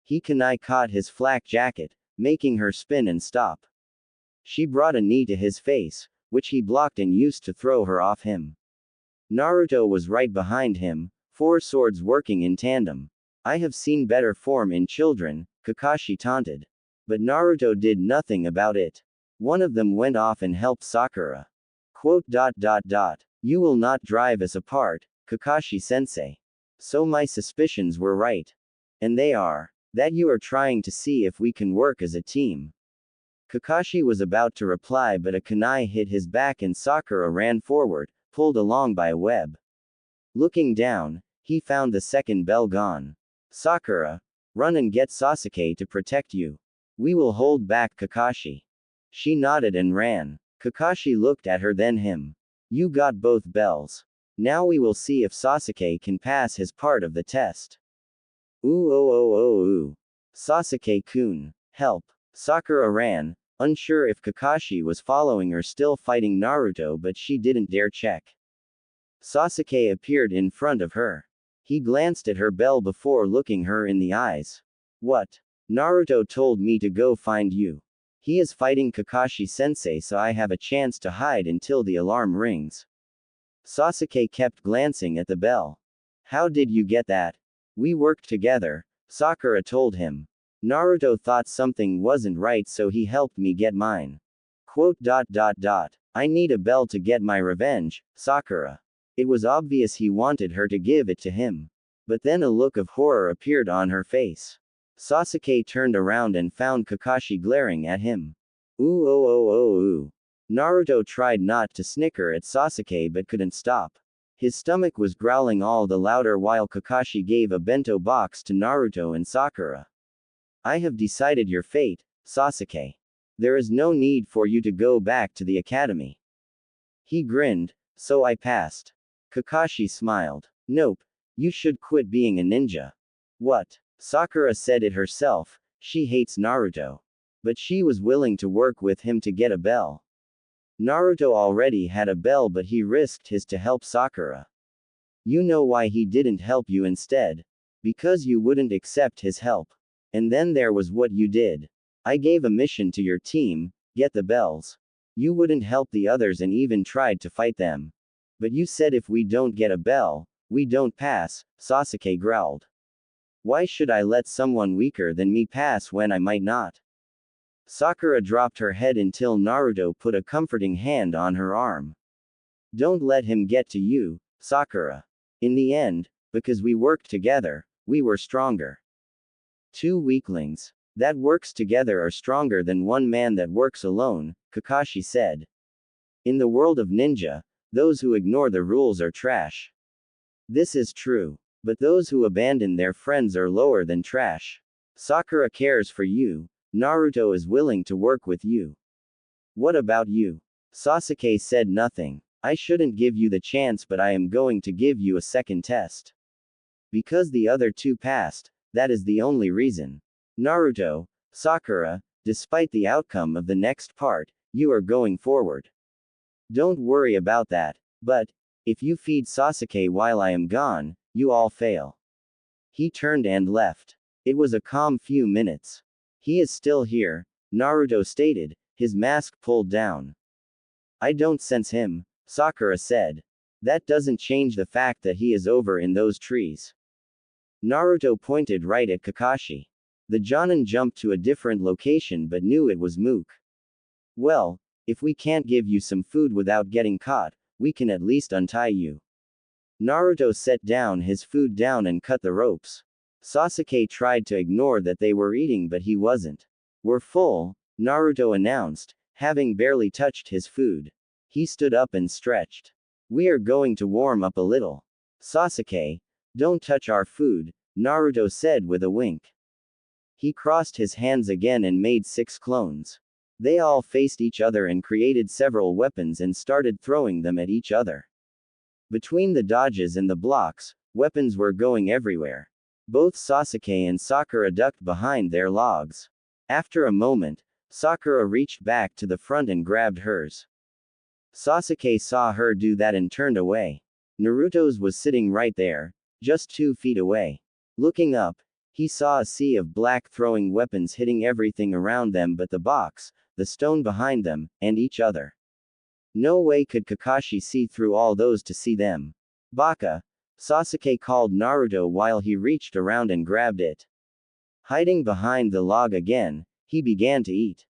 He kunai caught his flak jacket, making her spin and stop. She brought a knee to his face, which he blocked and used to throw her off him. Naruto was right behind him, 4 swords working in tandem. I have seen better form in children, Kakashi taunted. But Naruto did nothing about it. One of them went off and helped Sakura. Quote. You will not drive us apart, Kakashi-sensei. So my suspicions were right. And they are. That you are trying to see if we can work as a team. Kakashi was about to reply but a kunai hit his back and Sakura ran forward, pulled along by a web. Looking down, he found the second bell gone. Sakura, run and get Sasuke to protect you. We will hold back Kakashi. She nodded and ran. Kakashi looked at her then him. You got both bells. Now we will see if Sasuke can pass his part of the test. Ooh. Sasuke-kun, help. Sakura ran, unsure if Kakashi was following or still fighting Naruto but she didn't dare check. Sasuke appeared in front of her. He glanced at her bell before looking her in the eyes. What? Naruto told me to go find you. He is fighting Kakashi-sensei so I have a chance to hide until the alarm rings. Sasuke kept glancing at the bell. How did you get that? We worked together, Sakura told him. Naruto thought something wasn't right so he helped me get mine. Quote. I need a bell to get my revenge, Sakura. It was obvious he wanted her to give it to him. But then a look of horror appeared on her face. Sasuke turned around and found Kakashi glaring at him. Ooh. Naruto tried not to snicker at Sasuke but couldn't stop. His stomach was growling all the louder while Kakashi gave a bento box to Naruto and Sakura. I have decided your fate, Sasuke. There is no need for you to go back to the academy. He grinned, so I passed. Kakashi smiled. Nope. You should quit being a ninja. What? Sakura said it herself, she hates Naruto. But she was willing to work with him to get a bell. Naruto already had a bell but he risked his to help Sakura. You know why he didn't help you instead? Because you wouldn't accept his help. And then there was what you did. I gave a mission to your team, get the bells. You wouldn't help the others and even tried to fight them. But you said if we don't get a bell, we don't pass, Sasuke growled. Why should I let someone weaker than me pass when I might not? Sakura dropped her head until Naruto put a comforting hand on her arm. Don't let him get to you, Sakura. In the end, because we worked together, we were stronger. 2 weaklings that works together are stronger than one man that works alone, Kakashi said. In the world of ninja, those who ignore the rules are trash. This is true. But those who abandon their friends are lower than trash. Sakura cares for you. Naruto is willing to work with you. What about you? Sasuke said nothing. I shouldn't give you the chance but I am going to give you a second test. Because the other 2 passed, that is the only reason. Naruto, Sakura, despite the outcome of the next part, you are going forward. Don't worry about that. But, if you feed Sasuke while I am gone, you all fail. He turned and left. It was a calm few minutes. He is still here, Naruto stated, his mask pulled down. I don't sense him, Sakura said. That doesn't change the fact that he is over in those trees. Naruto pointed right at Kakashi. The Jonin jumped to a different location but knew it was Mook. Well, if we can't give you some food without getting caught, we can at least untie you. Naruto set down his food down and cut the ropes. Sasuke tried to ignore that they were eating but he wasn't. We're full, Naruto announced, having barely touched his food. He stood up and stretched. We are going to warm up a little. Sasuke, don't touch our food, Naruto said with a wink. He crossed his hands again and made 6 clones. They all faced each other and created several weapons and started throwing them at each other. Between the dodges and the blocks, weapons were going everywhere. Both Sasuke and Sakura ducked behind their logs. After a moment, Sakura reached back to the front and grabbed hers. Sasuke saw her do that and turned away. Naruto's was sitting right there, just 2 feet away. Looking up, he saw a sea of black throwing weapons hitting everything around them but the box, the stone behind them, and each other. No way could Kakashi see through all those to see them. Baka, Sasuke called Naruto while he reached around and grabbed it. Hiding behind the log again, he began to eat.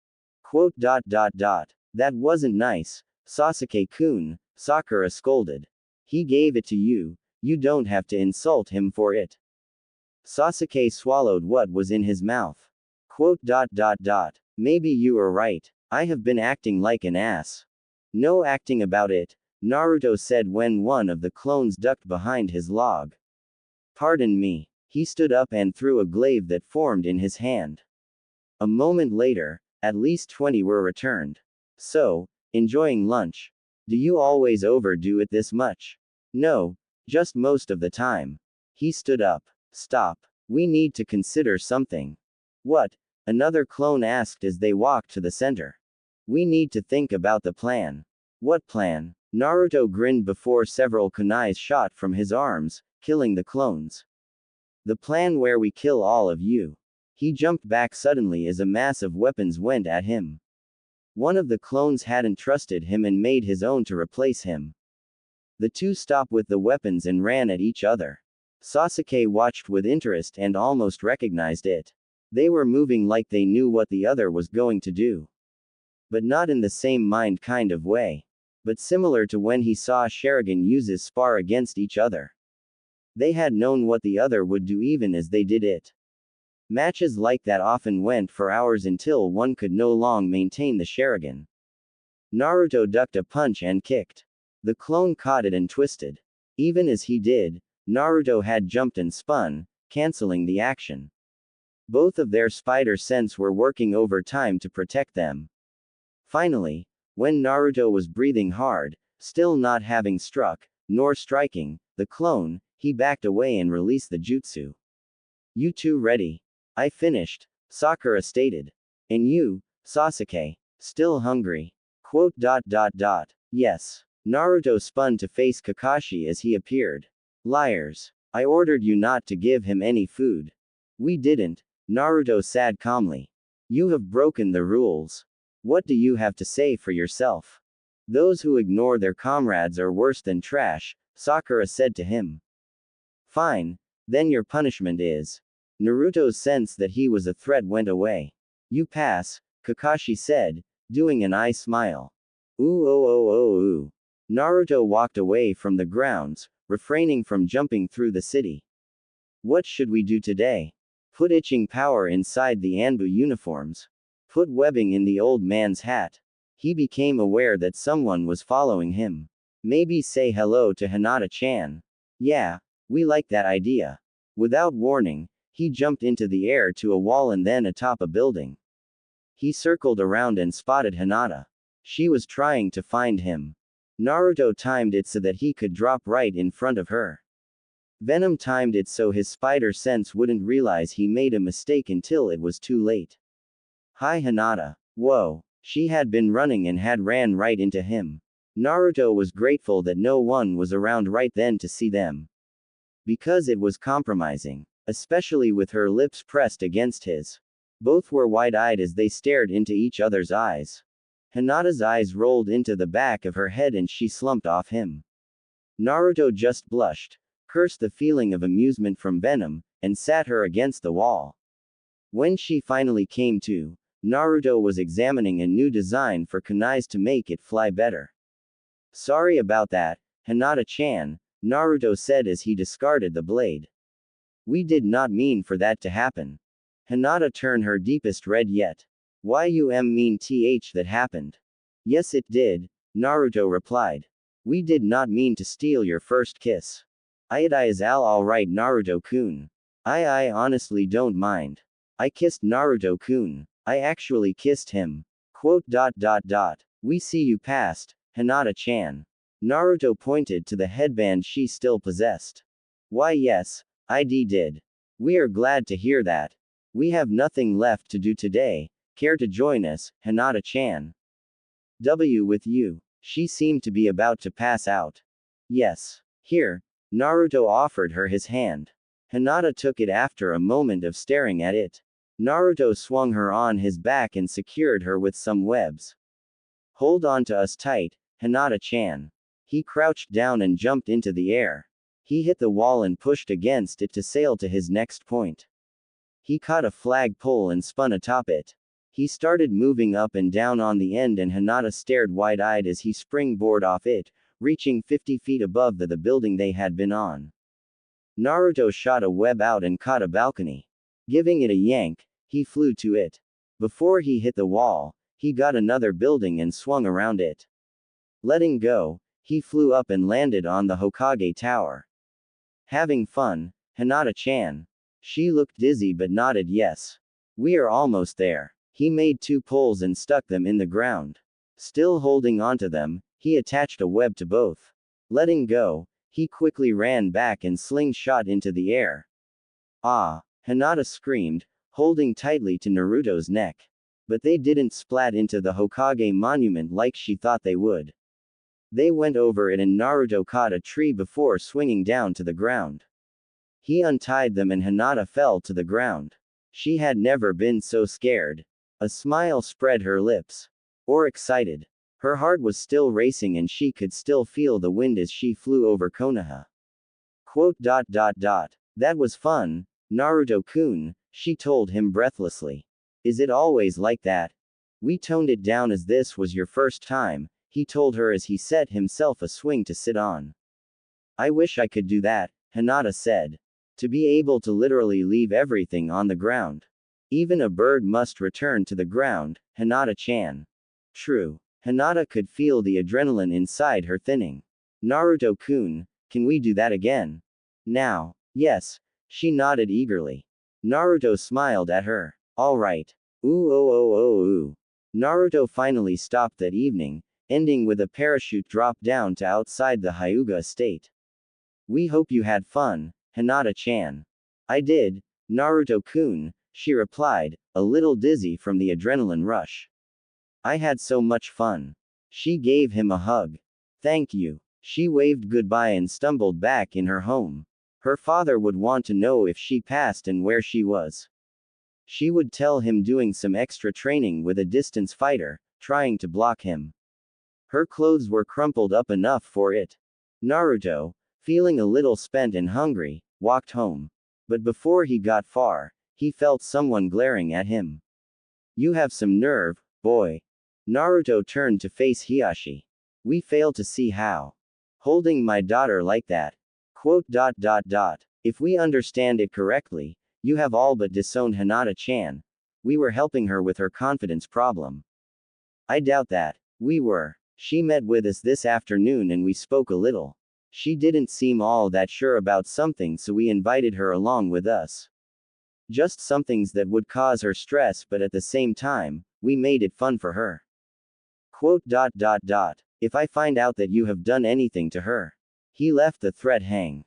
That wasn't nice, Sasuke-kun, Sakura scolded. He gave it to you, you don't have to insult him for it. Sasuke swallowed what was in his mouth. Maybe you are right. I have been acting like an ass. No acting about it, Naruto said when one of the clones ducked behind his log. Pardon me. He stood up and threw a glaive that formed in his hand. A moment later, at least 20 were returned. So, enjoying lunch. Do you always overdo it this much? No, just most of the time. He stood up. Stop. We need to consider something. What? Another clone asked as they walked to the center. We need to think about the plan. What plan? Naruto grinned before several kunais shot from his arms, killing the clones. The plan where we kill all of you. He jumped back suddenly as a mass of weapons went at him. One of the clones hadn't trusted him and made his own to replace him. The two stopped with the weapons and ran at each other. Sasuke watched with interest and almost recognized it. They were moving like they knew what the other was going to do. But not in the same mind kind of way. But similar to when he saw Sharingan uses spar against each other. They had known what the other would do even as they did it. Matches like that often went for hours until one could no longer maintain the Sharingan. Naruto ducked a punch and kicked. The clone caught it and twisted. Even as he did, Naruto had jumped and spun, canceling the action. Both of their spider sense were working overtime to protect them. Finally, when Naruto was breathing hard, still not having struck, nor striking, the clone, he backed away and released the jutsu. You two ready? I finished, Sakura stated. And you, Sasuke, still hungry? Yes. Naruto spun to face Kakashi as he appeared. Liars. I ordered you not to give him any food. We didn't, Naruto said calmly. You have broken the rules. What do you have to say for yourself? Those who ignore their comrades are worse than trash, Sakura said to him. Fine, then your punishment is. Naruto's sense that he was a threat went away. You pass, Kakashi said, doing an eye smile. Ooh. Naruto walked away from the grounds, refraining from jumping through the city. What should we do today? Put itching power inside the Anbu uniforms. Put webbing in the old man's hat. He became aware that someone was following him. Maybe say hello to Hinata-chan. Yeah, we like that idea. Without warning, he jumped into the air to a wall and then atop a building. He circled around and spotted Hinata. She was trying to find him. Naruto timed it so that he could drop right in front of her. Venom timed it so his spider sense wouldn't realize he made a mistake until it was too late. Hi Hinata. Whoa. She had been running and had ran right into him. Naruto was grateful that no one was around right then to see them. Because it was compromising. Especially with her lips pressed against his. Both were wide-eyed as they stared into each other's eyes. Hinata's eyes rolled into the back of her head and she slumped off him. Naruto just blushed, cursed the feeling of amusement from Venom, and sat her against the wall. When she finally came to, Naruto was examining a new design for kunais to make it fly better. Sorry about that, Hinata-chan, Naruto said as he discarded the blade. We did not mean for that to happen. Hinata turned her deepest red yet. Why you mean that happened? Yes it did, Naruto replied. We did not mean to steal your first kiss. Is alright Naruto-kun. I honestly don't mind. I kissed Naruto-kun. I actually kissed him. We see you passed, Hinata-chan. Naruto pointed to the headband she still possessed. Why yes, I did. We are glad to hear that. We have nothing left to do today. Care to join us, Hinata-chan? With you. She seemed to be about to pass out. Yes. Here. Naruto offered her his hand. Hinata took it after a moment of staring at it. Naruto swung her on his back and secured her with some webs. Hold on to us tight, Hinata-chan. He crouched down and jumped into the air. He hit the wall and pushed against it to sail to his next point. He caught a flagpole and spun atop it. He started moving up and down on the end and Hinata stared wide-eyed as he springboarded off it, reaching 50 feet above the building they had been on. Naruto shot a web out and caught a balcony. Giving it a yank, he flew to it. Before he hit the wall, he got another building and swung around it. Letting go, he flew up and landed on the Hokage tower. Having fun, Hinata-chan. She looked dizzy but nodded yes. We are almost there. He made 2 poles and stuck them in the ground. Still holding onto them, he attached a web to both. Letting go, he quickly ran back and slingshot into the air. Ah! Hinata screamed, holding tightly to Naruto's neck. But they didn't splat into the Hokage monument like she thought they would. They went over it and Naruto caught a tree before swinging down to the ground. He untied them and Hinata fell to the ground. She had never been so scared. A smile spread her lips. Or excited. Her heart was still racing and she could still feel the wind as she flew over Konoha. That was fun, Naruto-kun, she told him breathlessly. Is it always like that? We toned it down as this was your first time, he told her as he set himself a swing to sit on. I wish I could do that, Hinata said. To be able to literally leave everything on the ground. Even a bird must return to the ground, Hinata-chan. True. Hinata could feel the adrenaline inside her thinning. Naruto-kun, can we do that again? Now. Yes. She nodded eagerly. Naruto smiled at her. Alright. Ooh. Naruto finally stopped that evening, ending with a parachute drop down to outside the Hyuga estate. We hope you had fun, Hinata-chan. I did, Naruto-kun, she replied, a little dizzy from the adrenaline rush. I had so much fun. She gave him a hug. Thank you. She waved goodbye and stumbled back in her home. Her father would want to know if she passed and where she was. She would tell him doing some extra training with a distance fighter, trying to block him. Her clothes were crumpled up enough for it. Naruto, feeling a little spent and hungry, walked home. But before he got far, he felt someone glaring at him. You have some nerve, boy. Naruto turned to face Hiashi. We fail to see how. Holding my daughter like that. If we understand it correctly, you have all but disowned Hinata-chan. We were helping her with her confidence problem. I doubt that. We were. She met with us this afternoon and we spoke a little. She didn't seem all that sure about something so we invited her along with us. Just some things that would cause her stress but at the same time, we made it fun for her. If I find out that you have done anything to her. He left the threat hang.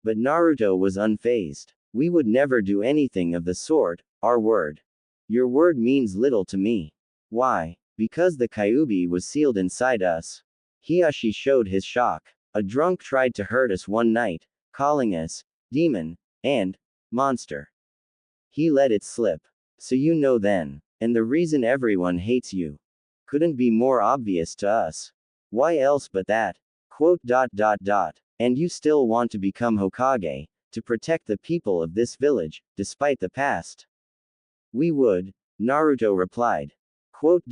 But Naruto was unfazed. We would never do anything of the sort, our word. Your word means little to me. Why? Because the Kyuubi was sealed inside us. Hiyashi showed his shock. A drunk tried to hurt us one night, calling us demon and monster. He let it slip. So you know then. And the reason everyone hates you couldn't be more obvious to us. Why else but that? Quote. And you still want to become Hokage, to protect the people of this village, despite the past? We would, Naruto replied. Quote.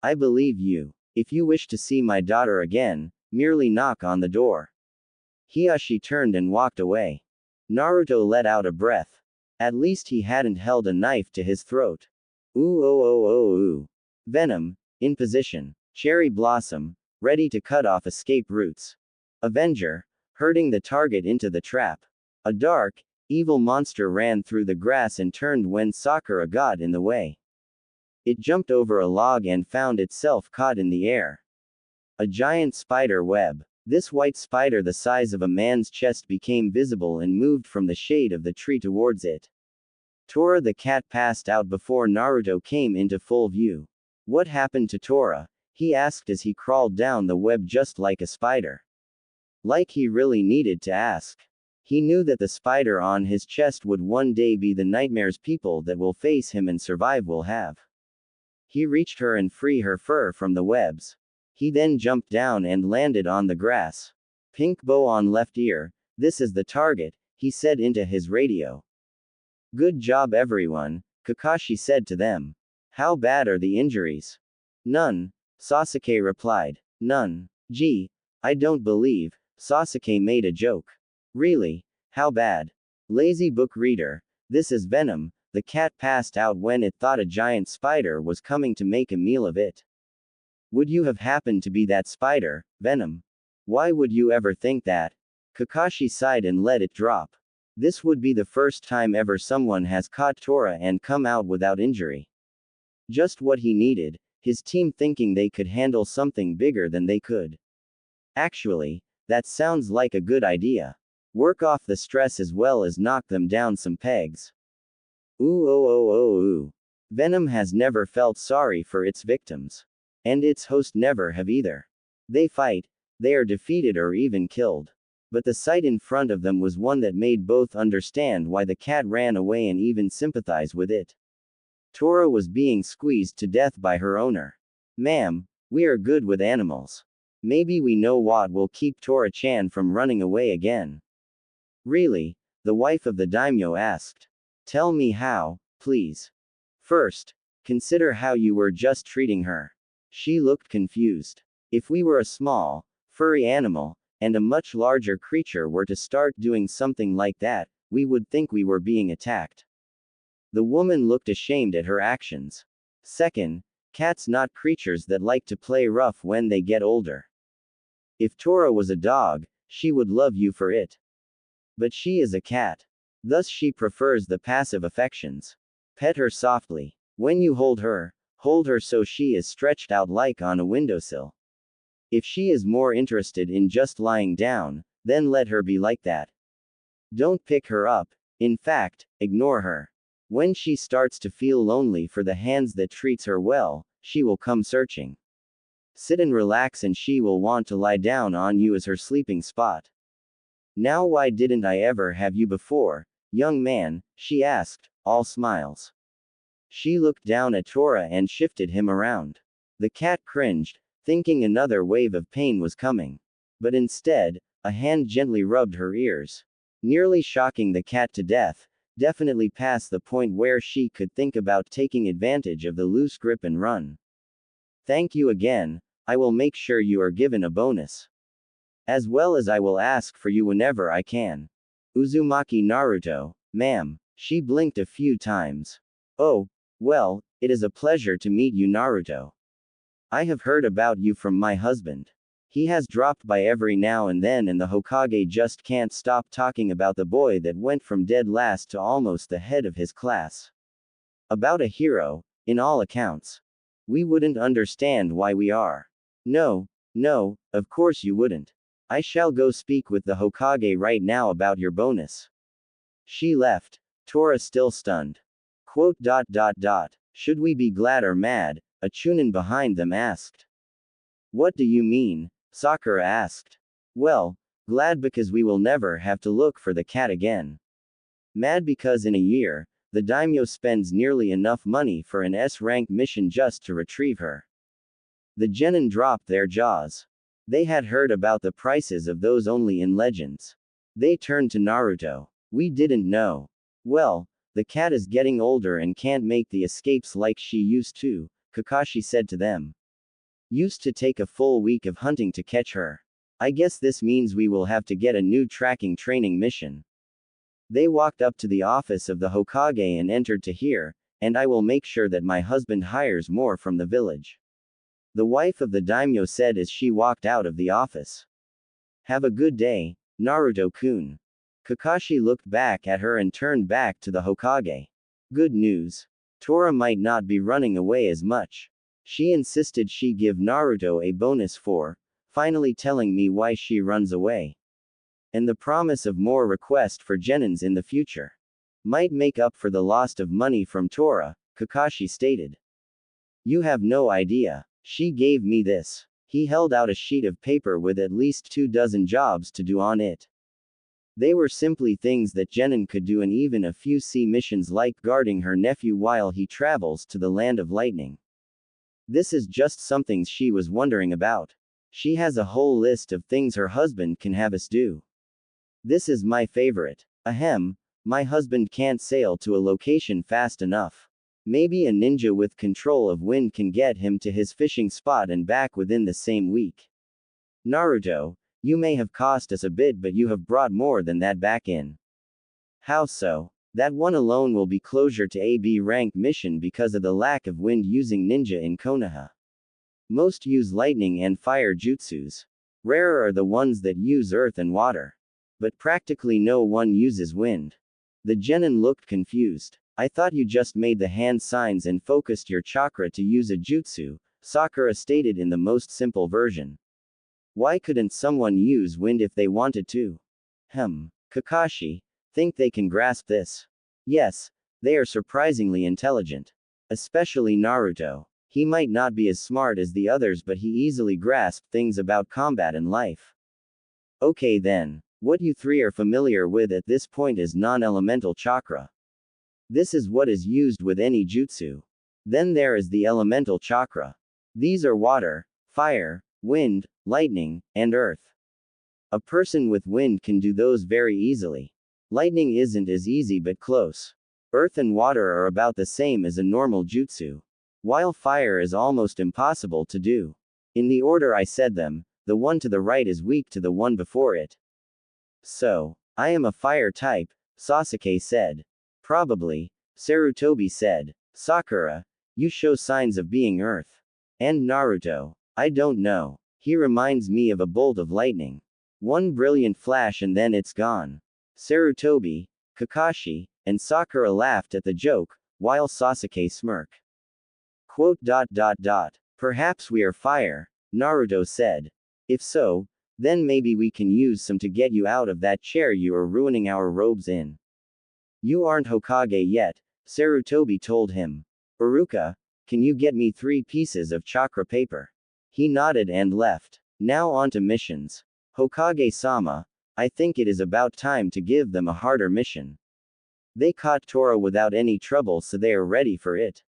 I believe you. If you wish to see my daughter again, merely knock on the door. Hiyashi turned and walked away. Naruto let out a breath. At least he hadn't held a knife to his throat. Ooh oh oh oh ooh. Venom, in position. Cherry Blossom, ready to cut off escape routes. Avenger, herding the target into the trap. A dark, evil monster ran through the grass and turned when Sakura got in the way. It jumped over a log and found itself caught in the air. A giant spider web. This white spider the size of a man's chest became visible and moved from the shade of the tree towards it. Tora the cat passed out before Naruto came into full view. What happened to Tora? He asked as he crawled down the web just like a spider. Like he really needed to ask. He knew that the spider on his chest would one day be the nightmares people that will face him and survive will have. He reached her and free her fur from the webs. He then jumped down and landed on the grass. Pink bow on left ear, this is the target, he said into his radio. Good job everyone, Kakashi said to them. How bad are the injuries? None, Sasuke replied. None. Gee, I don't believe, Sasuke made a joke. Really? How bad? Lazy book reader, this is Venom. The cat passed out when it thought a giant spider was coming to make a meal of it. Would you have happened to be that spider, Venom? Why would you ever think that? Kakashi sighed and let it drop. This would be the first time ever someone has caught Tora and come out without injury. Just what he needed, his team thinking they could handle something bigger than they could. Actually, that sounds like a good idea. Work off the stress as well as knock them down some pegs. Ooh oh oh oh ooh. Venom has never felt sorry for its victims. And its host never have either. They fight, they are defeated or even killed. But the sight in front of them was one that made both understand why the cat ran away and even sympathize with it. Tora was being squeezed to death by her owner. Ma'am, we are good with animals. Maybe we know what will keep Tora-chan from running away again. Really? The wife of the daimyo asked. Tell me how, please. First, consider how you were just treating her. She looked confused. If we were a small, furry animal, and a much larger creature were to start doing something like that, we would think we were being attacked. The woman looked ashamed at her actions. Second, cats not creatures that like to play rough when they get older. If Tora was a dog, she would love you for it. But she is a cat. Thus she prefers the passive affections. Pet her softly. When you hold her so she is stretched out like on a windowsill. If she is more interested in just lying down, then let her be like that. Don't pick her up. In fact, ignore her. When she starts to feel lonely for the hands that treats her well, she will come searching. Sit and relax and she will want to lie down on you as her sleeping spot. Now why didn't I ever have you before, young man? She asked, all smiles. She looked down at Tora and shifted him around. The cat cringed, thinking another wave of pain was coming. But instead, a hand gently rubbed her ears. Nearly shocking the cat to death, definitely past the point where she could think about taking advantage of the loose grip and run. Thank you again, I will make sure you are given a bonus. As well as I will ask for you whenever I can. Uzumaki Naruto, ma'am. She blinked a few times. Oh, well, it is a pleasure to meet you Naruto. I have heard about you from my husband. He has dropped by every now and then and the Hokage just can't stop talking about the boy that went from dead last to almost the head of his class. About a hero, in all accounts. We wouldn't understand why we are. No, of course you wouldn't. I shall go speak with the Hokage right now about your bonus. She left, Tora still stunned. Quote. Should we be glad or mad? A chunin behind them asked. What do you mean? Sakura asked. Well, glad because we will never have to look for the cat again. Mad because in a year, the daimyo spends nearly enough money for an S-rank mission just to retrieve her. The genin dropped their jaws. They had heard about the prices of those only in legends. They turned to Naruto. We didn't know. Well, the cat is getting older and can't make the escapes like she used to, Kakashi said to them. Used to take a full week of hunting to catch her. I guess this means we will have to get a new tracking training mission. They walked up to the office of the Hokage and entered to hear, and I will make sure that my husband hires more from the village. The wife of the daimyo said as she walked out of the office. Have a good day, Naruto-kun. Kakashi looked back at her and turned back to the Hokage. Good news. Tora might not be running away as much. She insisted she give Naruto a bonus for, finally telling me why she runs away. And the promise of more request for genins in the future. Might make up for the loss of money from Tora, Kakashi stated. You have no idea. She gave me this. He held out a sheet of paper with at least 24 jobs to do on it. They were simply things that genin could do and even a few sea missions like guarding her nephew while he travels to the land of lightning. This is just something she was wondering about. She has a whole list of things her husband can have us do. This is my favorite. Ahem, my husband can't sail to a location fast enough. Maybe a ninja with control of wind can get him to his fishing spot and back within the same week. Naruto, you may have cost us a bit but you have brought more than that back in. How so? That one alone will be closure to a B rank mission because of the lack of wind using ninja in Konoha. Most use lightning and fire jutsus. Rarer are the ones that use earth and water. But practically no one uses wind. The genin looked confused. I thought you just made the hand signs and focused your chakra to use a jutsu, Sakura stated in the most simple version. Why couldn't someone use wind if they wanted to? Kakashi, think they can grasp this? Yes, they are surprisingly intelligent. Especially Naruto. He might not be as smart as the others but he easily grasped things about combat and life. Okay then, what you three are familiar with at this point is non-elemental chakra. This is what is used with any jutsu. Then there is the elemental chakra. These are water, fire, wind, lightning, and earth. A person with wind can do those very easily. Lightning isn't as easy but close. Earth and water are about the same as a normal jutsu. While fire is almost impossible to do. In the order I said them, the one to the right is weak to the one before it. So, I am a fire type, Sasuke said. Probably, Sarutobi said. Sakura, you show signs of being earth. And Naruto, I don't know. He reminds me of a bolt of lightning. One brilliant flash and then it's gone. Sarutobi, Kakashi, and Sakura laughed at the joke, while Sasuke smirked. Quote. Perhaps we are fire, Naruto said. If so, then maybe we can use some to get you out of that chair you are ruining our robes in. You aren't Hokage yet, Sarutobi told him. Iruka, can you get me 3 pieces of chakra paper? He nodded and left. Now on to missions. Hokage-sama, I think it is about time to give them a harder mission. They caught Tora without any trouble so they are ready for it.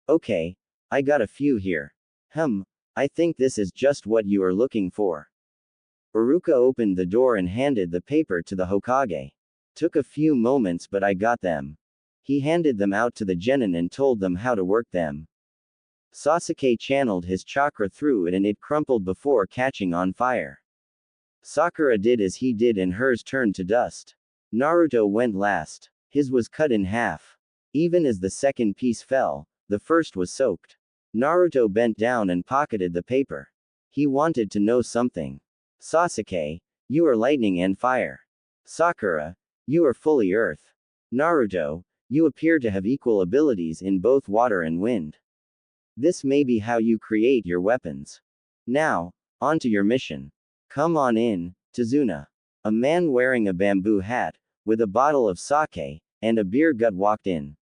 Okay, I got a few here. I think this is just what you are looking for. Iruka opened the door and handed the paper to the Hokage. Took a few moments but I got them. He handed them out to the genin and told them how to work them. Sasuke channeled his chakra through it and it crumpled before catching on fire. Sakura did as he did and hers turned to dust. Naruto went last. His was cut in half. Even as the second piece fell, the first was soaked. Naruto bent down and pocketed the paper. He wanted to know something. Sasuke, you are lightning and fire. Sakura, you are fully earth. Naruto, you appear to have equal abilities in both water and wind. This may be how you create your weapons. Now, on to your mission. Come on in, Tazuna. A man wearing a bamboo hat, with a bottle of sake, and a beer gut walked in.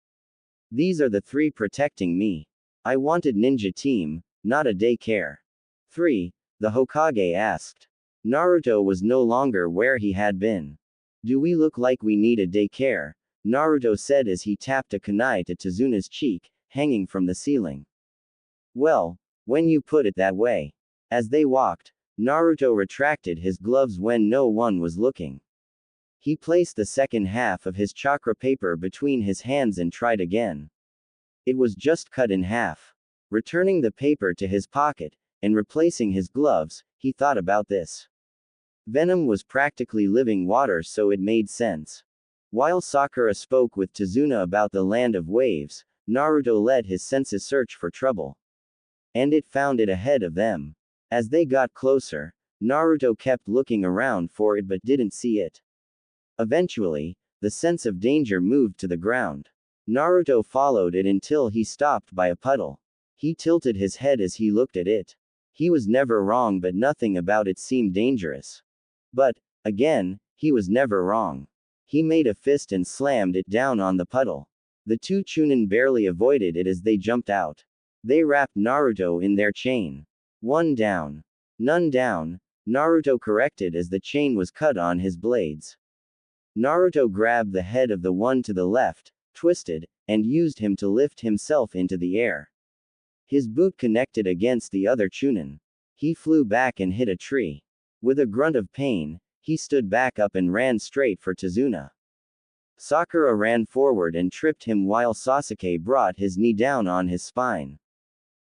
These are the 3 protecting me. I wanted ninja team, not a daycare. 3. The Hokage asked. Naruto was no longer where he had been. Do we look like we need a daycare? Naruto said as he tapped a kunai to Tazuna's cheek, hanging from the ceiling. Well, when you put it that way. As they walked, Naruto retracted his gloves when no one was looking. He placed the second half of his chakra paper between his hands and tried again. It was just cut in half. Returning the paper to his pocket, and replacing his gloves, he thought about this. Venom was practically living water, so it made sense. While Sakura spoke with Tazuna about the land of waves, Naruto let his senses search for trouble. And it found it ahead of them. As they got closer, Naruto kept looking around for it but didn't see it. Eventually, the sense of danger moved to the ground. Naruto followed it until he stopped by a puddle. He tilted his head as he looked at it. He was never wrong, but nothing about it seemed dangerous. But, again, he was never wrong. He made a fist and slammed it down on the puddle. The two Chunin barely avoided it as they jumped out. They wrapped Naruto in their chain. One down. None down, Naruto corrected as the chain was cut on his blades. Naruto grabbed the head of the one to the left, twisted, and used him to lift himself into the air. His boot connected against the other Chunin. He flew back and hit a tree. With a grunt of pain, he stood back up and ran straight for Tazuna. Sakura ran forward and tripped him while Sasuke brought his knee down on his spine.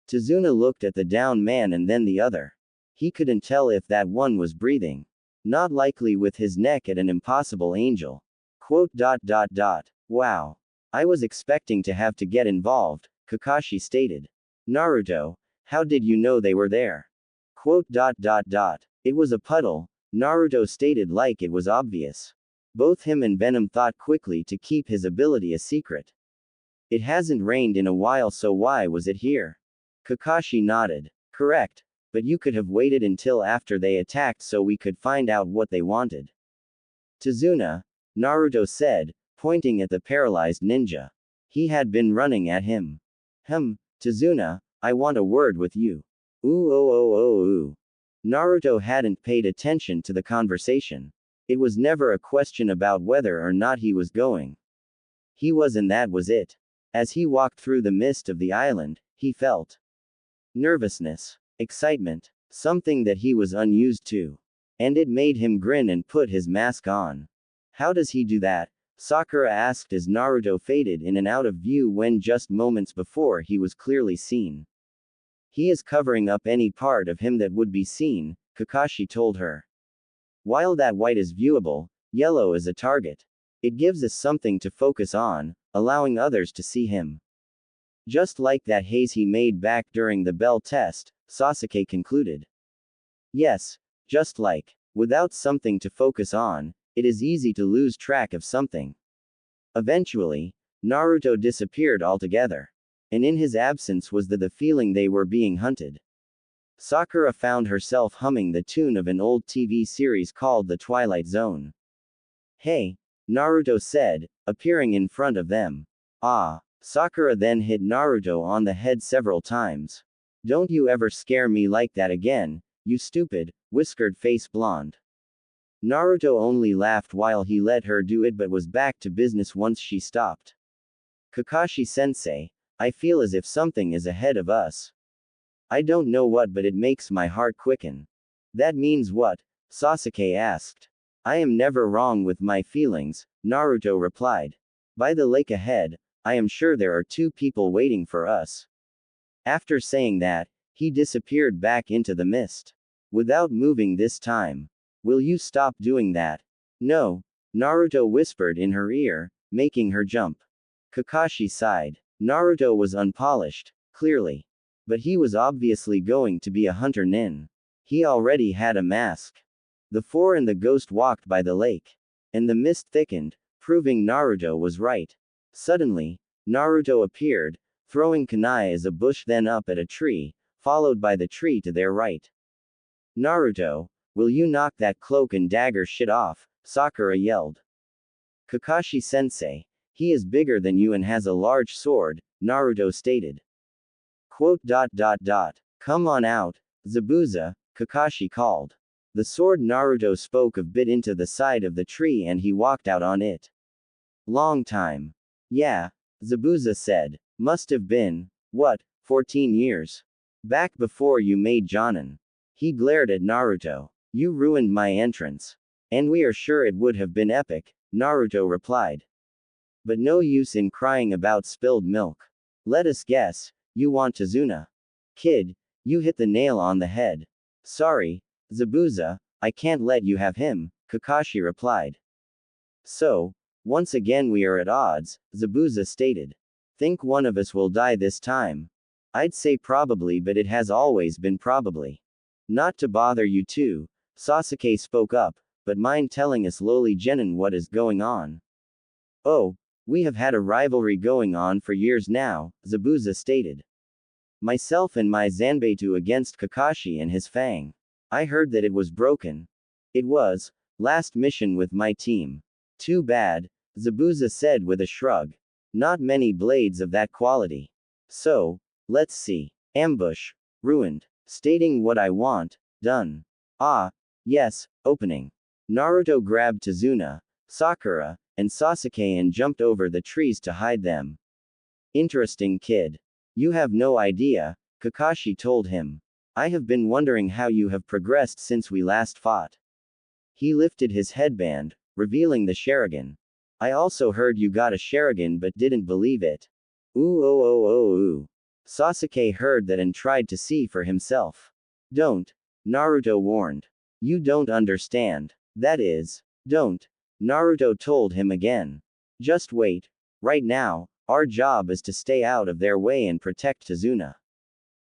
Tazuna looked at the down man and then the other. He couldn't tell if that one was breathing. Not likely with his neck at an impossible angel. Wow. I was expecting to have to get involved, Kakashi stated. Naruto, how did you know they were there? It was a puddle, Naruto stated like it was obvious. Both him and Venom thought quickly to keep his ability a secret. It hasn't rained in a while, so why was it here? Kakashi nodded. Correct. But you could have waited until after they attacked so we could find out what they wanted. Tazuna, Naruto said, pointing at the paralyzed ninja. He had been running at him. Tazuna, I want a word with you. Ooh. Naruto hadn't paid attention to the conversation. It was never a question about whether or not he was going. He was, and that was it. As he walked through the mist of the island, he felt nervousness. Excitement. Something that he was unused to. And it made him grin and put his mask on. How does he do that? Sakura asked as Naruto faded in and out of view when just moments before he was clearly seen. He is covering up any part of him that would be seen, Kakashi told her. While that white is viewable, yellow is a target. It gives us something to focus on, allowing others to see him. Just like that haze he made back during the bell test, Sasuke concluded. Yes, just like, without something to focus on, it is easy to lose track of something. Eventually, Naruto disappeared altogether. And in his absence was the feeling they were being hunted. Sakura found herself humming the tune of an old TV series called The Twilight Zone. Hey, Naruto said, appearing in front of them. Ah. Sakura then hit Naruto on the head several times. Don't you ever scare me like that again, you stupid, whiskered face blonde. Naruto only laughed while he let her do it but was back to business once she stopped. Kakashi-sensei, I feel as if something is ahead of us. I don't know what, but it makes my heart quicken. That means what? Sasuke asked. I am never wrong with my feelings, Naruto replied. By the lake ahead, I am sure there are two people waiting for us. After saying that, he disappeared back into the mist. Without moving this time. Will you stop doing that? No, Naruto whispered in her ear, making her jump. Kakashi sighed. Naruto was unpolished, clearly. But he was obviously going to be a hunter nin. He already had a mask. The four and the ghost walked by the lake. And the mist thickened, proving Naruto was right. Suddenly, Naruto appeared, throwing kunai as a bush then up at a tree, followed by the tree to their right. Naruto, will you knock that cloak and dagger shit off? Sakura yelled. Kakashi-sensei, he is bigger than you and has a large sword, Naruto stated. Come on out, Zabuza, Kakashi called. The sword Naruto spoke of bit into the side of the tree and he walked out on it. Long time. Yeah, Zabuza said. Must have been, what, 14 years? Back before you made Jonin. He glared at Naruto. You ruined my entrance. And we are sure it would have been epic, Naruto replied. But no use in crying about spilled milk. Let us guess, you want Tazuna. Kid, you hit the nail on the head. Sorry, Zabuza, I can't let you have him, Kakashi replied. So, once again we are at odds, Zabuza stated. Think one of us will die this time? I'd say probably, but it has always been probably. Not to bother you too, Sasuke spoke up, but mind telling us lowly Genin what is going on? Oh, we have had a rivalry going on for years now, Zabuza stated. Myself and my Zanbeitu against Kakashi and his Fang. I heard that it was broken. It was, last mission with my team. Too bad, Zabuza said with a shrug. Not many blades of that quality. So, let's see. Ambush. Ruined. Stating what I want. Done. Ah, yes, opening. Naruto grabbed Tazuna, Sakura, and Sasuke and jumped over the trees to hide them. Interesting kid. You have no idea, Kakashi told him. I have been wondering how you have progressed since we last fought. He lifted his headband, revealing the Sharingan. I also heard you got a Sharingan but didn't believe it. Ooh oh oh oh ooh. Sasuke heard that and tried to see for himself. Don't. Naruto warned. You don't understand. That is, don't. Naruto told him again. Just wait. Right now, our job is to stay out of their way and protect Tazuna.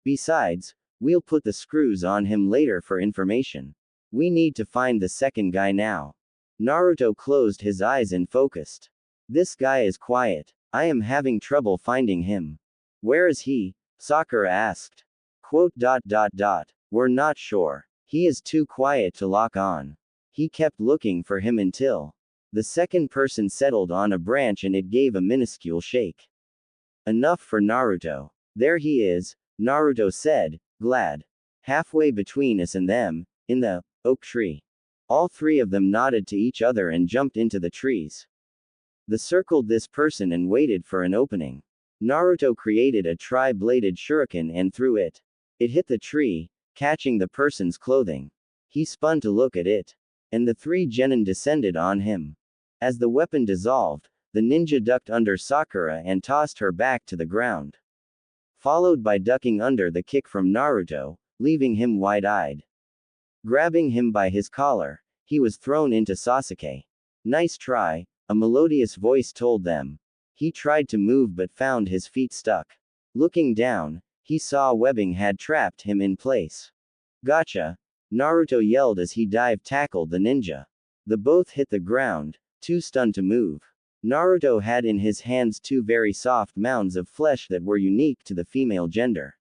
Besides, we'll put the screws on him later for information. We need to find the second guy now. Naruto closed his eyes and focused. This guy is quiet. I am having trouble finding him. Where is he? Sakura asked. We're not sure. He is too quiet to lock on. He kept looking for him until the second person settled on a branch and it gave a minuscule shake. Enough for Naruto. There he is, Naruto said, glad. Halfway between us and them, in the oak tree. All three of them nodded to each other and jumped into the trees. They circled this person and waited for an opening. Naruto created a tri-bladed shuriken and threw it. It hit the tree, catching the person's clothing. He spun to look at it. And the three genin descended on him. As the weapon dissolved, the ninja ducked under Sakura and tossed her back to the ground. Followed by ducking under the kick from Naruto, leaving him wide-eyed. Grabbing him by his collar, he was thrown into Sasuke. Nice try, a melodious voice told them. He tried to move but found his feet stuck. Looking down, he saw webbing had trapped him in place. Gotcha! Naruto yelled as he dive-tackled the ninja. The both hit the ground, too stunned to move. Naruto had in his hands two very soft mounds of flesh that were unique to the female gender.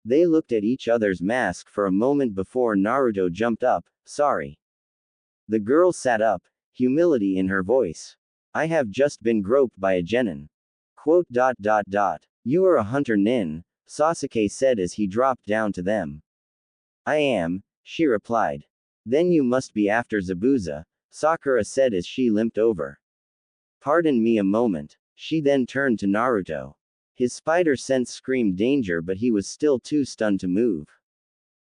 They looked at each other's mask for a moment before Naruto jumped up, sorry. The girl sat up, humility in her voice. I have just been groped by a genin. You are a hunter nin, Sasuke said as he dropped down to them. I am, she replied. Then you must be after Zabuza, Sakura said as she limped over. Pardon me a moment. She then turned to Naruto. His spider sense screamed danger but he was still too stunned to move.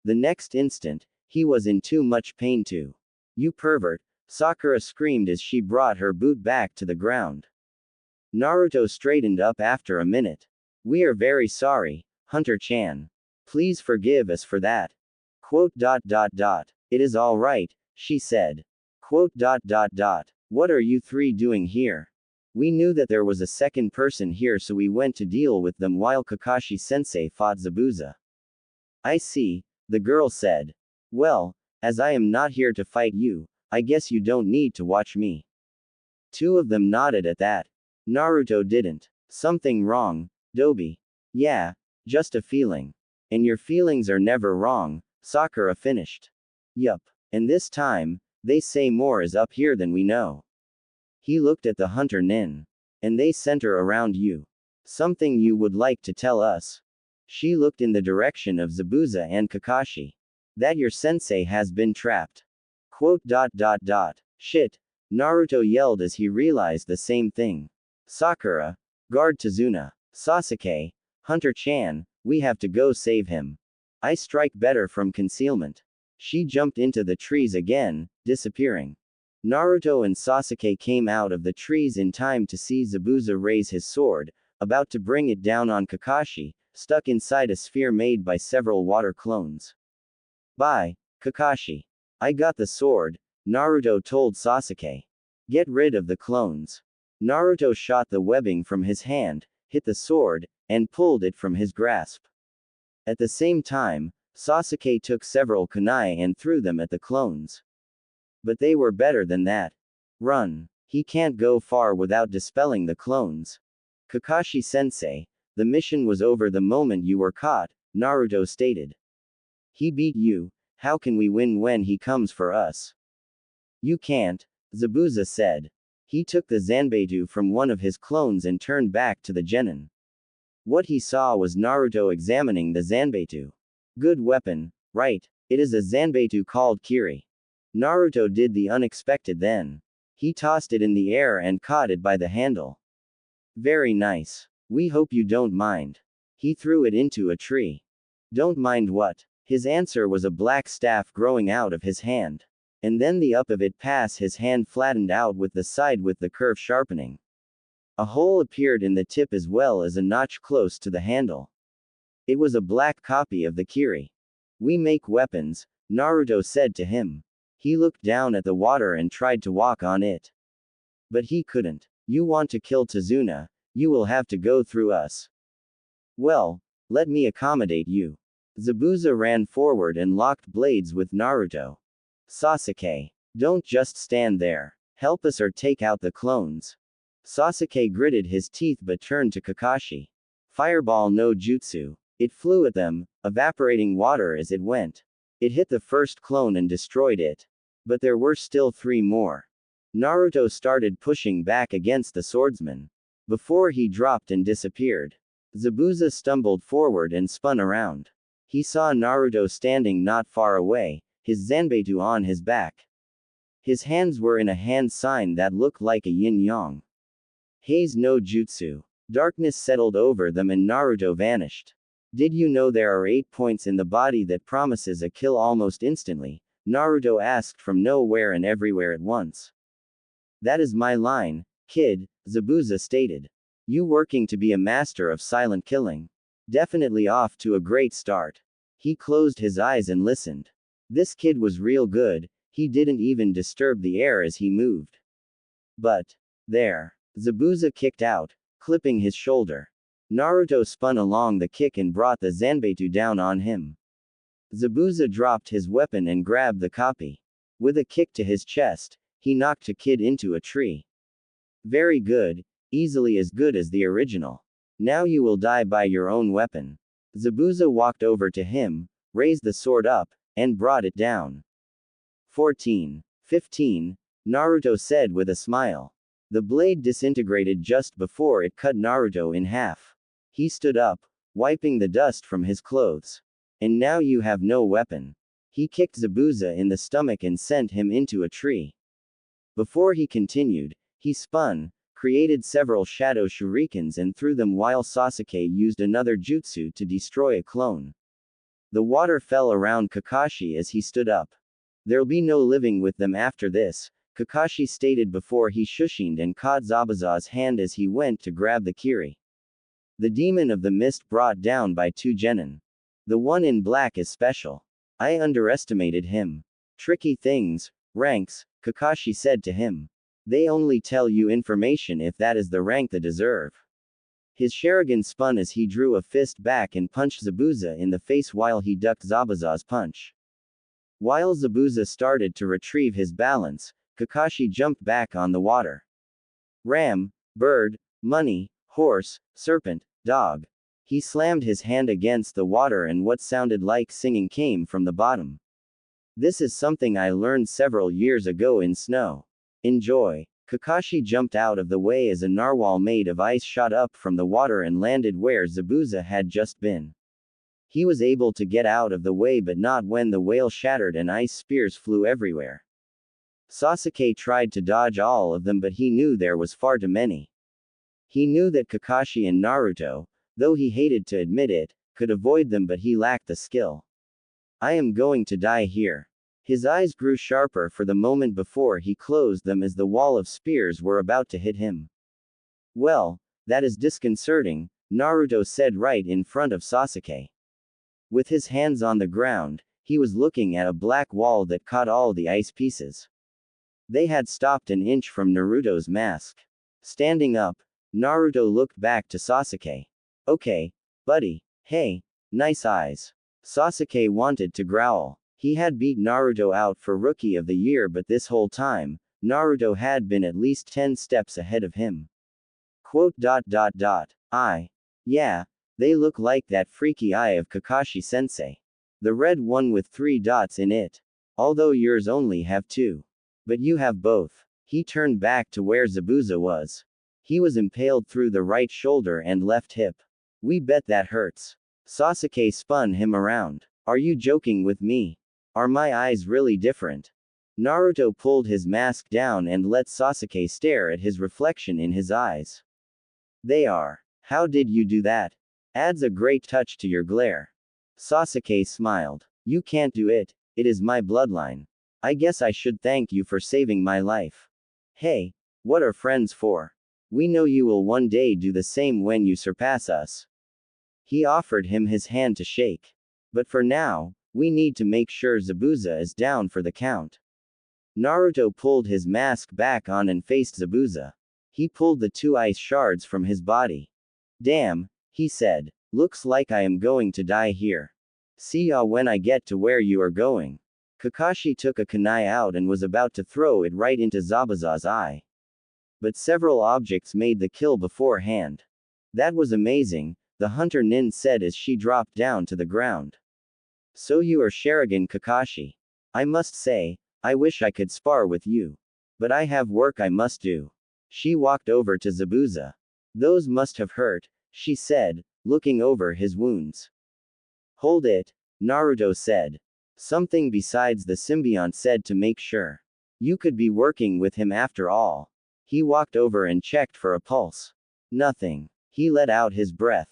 The next instant, he was in too much pain too. You pervert, Sakura screamed as she brought her boot back to the ground. Naruto straightened up after a minute. We are very sorry, Hunter-chan. Please forgive us for that. It is all right, she said. What are you three doing here? We knew that there was a second person here so we went to deal with them while Kakashi-sensei fought Zabuza. I see, the girl said. Well, as I am not here to fight you, I guess you don't need to watch me. Two of them nodded at that. Naruto didn't. Something wrong, Dobi. Yeah, just a feeling. And your feelings are never wrong, Sakura finished. Yup. And this time, they say more is up here than we know. He looked at the hunter nin. And they center around you. Something you would like to tell us? She looked in the direction of Zabuza and Kakashi. That your sensei has been trapped. Quote. Shit. Naruto yelled as he realized the same thing. Sakura, guard Tazuna. Sasuke, Hunter-chan, we have to go save him. I strike better from concealment. She jumped into the trees again, disappearing. Naruto and Sasuke came out of the trees in time to see Zabuza raise his sword, about to bring it down on Kakashi, stuck inside a sphere made by several water clones. Bye, Kakashi. I got the sword, Naruto told Sasuke. Get rid of the clones. Naruto shot the webbing from his hand, hit the sword, and pulled it from his grasp. At the same time, Sasuke took several kunai and threw them at the clones. But they were better than that. Run. He can't go far without dispelling the clones. Kakashi-sensei, the mission was over the moment you were caught, Naruto stated. He beat you, how can we win when he comes for us? You can't, Zabuza said. He took the Zanbeitu from one of his clones and turned back to the genin. What he saw was Naruto examining the Zanbeitu. Good weapon, right, it is a Zanbeitu called Kiri. Naruto did the unexpected then. He tossed it in the air and caught it by the handle. Very nice. We hope you don't mind. He threw it into a tree. Don't mind what? His answer was a black staff growing out of his hand. And then the up of it pass his hand flattened out with the side with the curve sharpening. A hole appeared in the tip as well as a notch close to the handle. It was a black copy of the Kiri. We make weapons, Naruto said to him. He looked down at the water and tried to walk on it. But he couldn't. You want to kill Tazuna, you will have to go through us. Well, let me accommodate you. Zabuza ran forward and locked blades with Naruto. Sasuke, don't just stand there. Help us or take out the clones. Sasuke gritted his teeth but turned to Kakashi. Fireball no jutsu. It flew at them, evaporating water as it went. It hit the first clone and destroyed it. But there were still 3 more. Naruto started pushing back against the swordsman. Before he dropped and disappeared. Zabuza stumbled forward and spun around. He saw Naruto standing not far away, his Zanbeitu on his back. His hands were in a hand sign that looked like a yin-yang. Haze no jutsu. Darkness settled over them and Naruto vanished. Did you know there are 8 points in the body that promises a kill almost instantly? Naruto asked from nowhere and everywhere at once. That is my line, kid, Zabuza stated. You working to be a master of silent killing. Definitely off to a great start. He closed his eyes and listened. This kid was real good, he didn't even disturb the air as he moved. But, there. Zabuza kicked out, clipping his shoulder. Naruto spun along the kick and brought the Zanbeitu down on him. Zabuza dropped his weapon and grabbed the copy. With a kick to his chest, he knocked the kid into a tree. Very good, easily as good as the original. Now you will die by your own weapon. Zabuza walked over to him, raised the sword up, and brought it down. 14. 15, Naruto said with a smile. The blade disintegrated just before it cut Naruto in half. He stood up, wiping the dust from his clothes. And now you have no weapon. He kicked Zabuza in the stomach and sent him into a tree. Before he continued, he spun, created several shadow shurikens and threw them while Sasuke used another jutsu to destroy a clone. The water fell around Kakashi as he stood up. There'll be no living with them after this, Kakashi stated before he shushined and caught Zabuza's hand as he went to grab the Kiri. The demon of the mist brought down by 2 genin. The one in black is special. I underestimated him. Tricky things, ranks, Kakashi said to him. They only tell you information if that is the rank they deserve. His Sharingan spun as he drew a fist back and punched Zabuza in the face while he ducked Zabuza's punch. While Zabuza started to retrieve his balance, Kakashi jumped back on the water. Ram, bird, money, horse, serpent, dog. He slammed his hand against the water and what sounded like singing came from the bottom. This is something I learned several years ago in snow. Enjoy. Kakashi jumped out of the way as a narwhal made of ice shot up from the water and landed where Zabuza had just been. He was able to get out of the way, but not when the whale shattered and ice spears flew everywhere. Sasuke tried to dodge all of them, but he knew there was far too many. He knew that Kakashi and Naruto, though he hated to admit it, could avoid them, but he lacked the skill. I am going to die here. His eyes grew sharper for the moment before he closed them as the wall of spears were about to hit him. Well, that is disconcerting, Naruto said right in front of Sasuke. With his hands on the ground, he was looking at a black wall that caught all the ice pieces. They had stopped an inch from Naruto's mask. Standing up, Naruto looked back to Sasuke. Okay, buddy. Hey, nice eyes. Sasuke wanted to growl. He had beat Naruto out for Rookie of the Year, but this whole time, Naruto had been at least 10 steps ahead of him. Yeah, they look like that freaky eye of Kakashi-sensei. The red one with 3 dots in it. Although yours only have 2. But you have both. He turned back to where Zabuza was. He was impaled through the right shoulder and left hip. We bet that hurts. Sasuke spun him around. Are you joking with me? Are my eyes really different? Naruto pulled his mask down and let Sasuke stare at his reflection in his eyes. They are. How did you do that? Adds a great touch to your glare. Sasuke smiled. You can't do it, it is my bloodline. I guess I should thank you for saving my life. Hey, what are friends for? We know you will one day do the same when you surpass us. He offered him his hand to shake. But for now, we need to make sure Zabuza is down for the count. Naruto pulled his mask back on and faced Zabuza. He pulled the 2 ice shards from his body. Damn, he said. Looks like I am going to die here. See ya when I get to where you are going. Kakashi took a kunai out and was about to throw it right into Zabuza's eye. But several objects made the kill beforehand. That was amazing, the hunter nin said as she dropped down to the ground. So you are Sharingan Kakashi. I must say, I wish I could spar with you. But I have work I must do. She walked over to Zabuza. Those must have hurt, she said, looking over his wounds. Hold it, Naruto said. Something besides the symbiote said to make sure. You could be working with him after all. He walked over and checked for a pulse. Nothing. He let out his breath.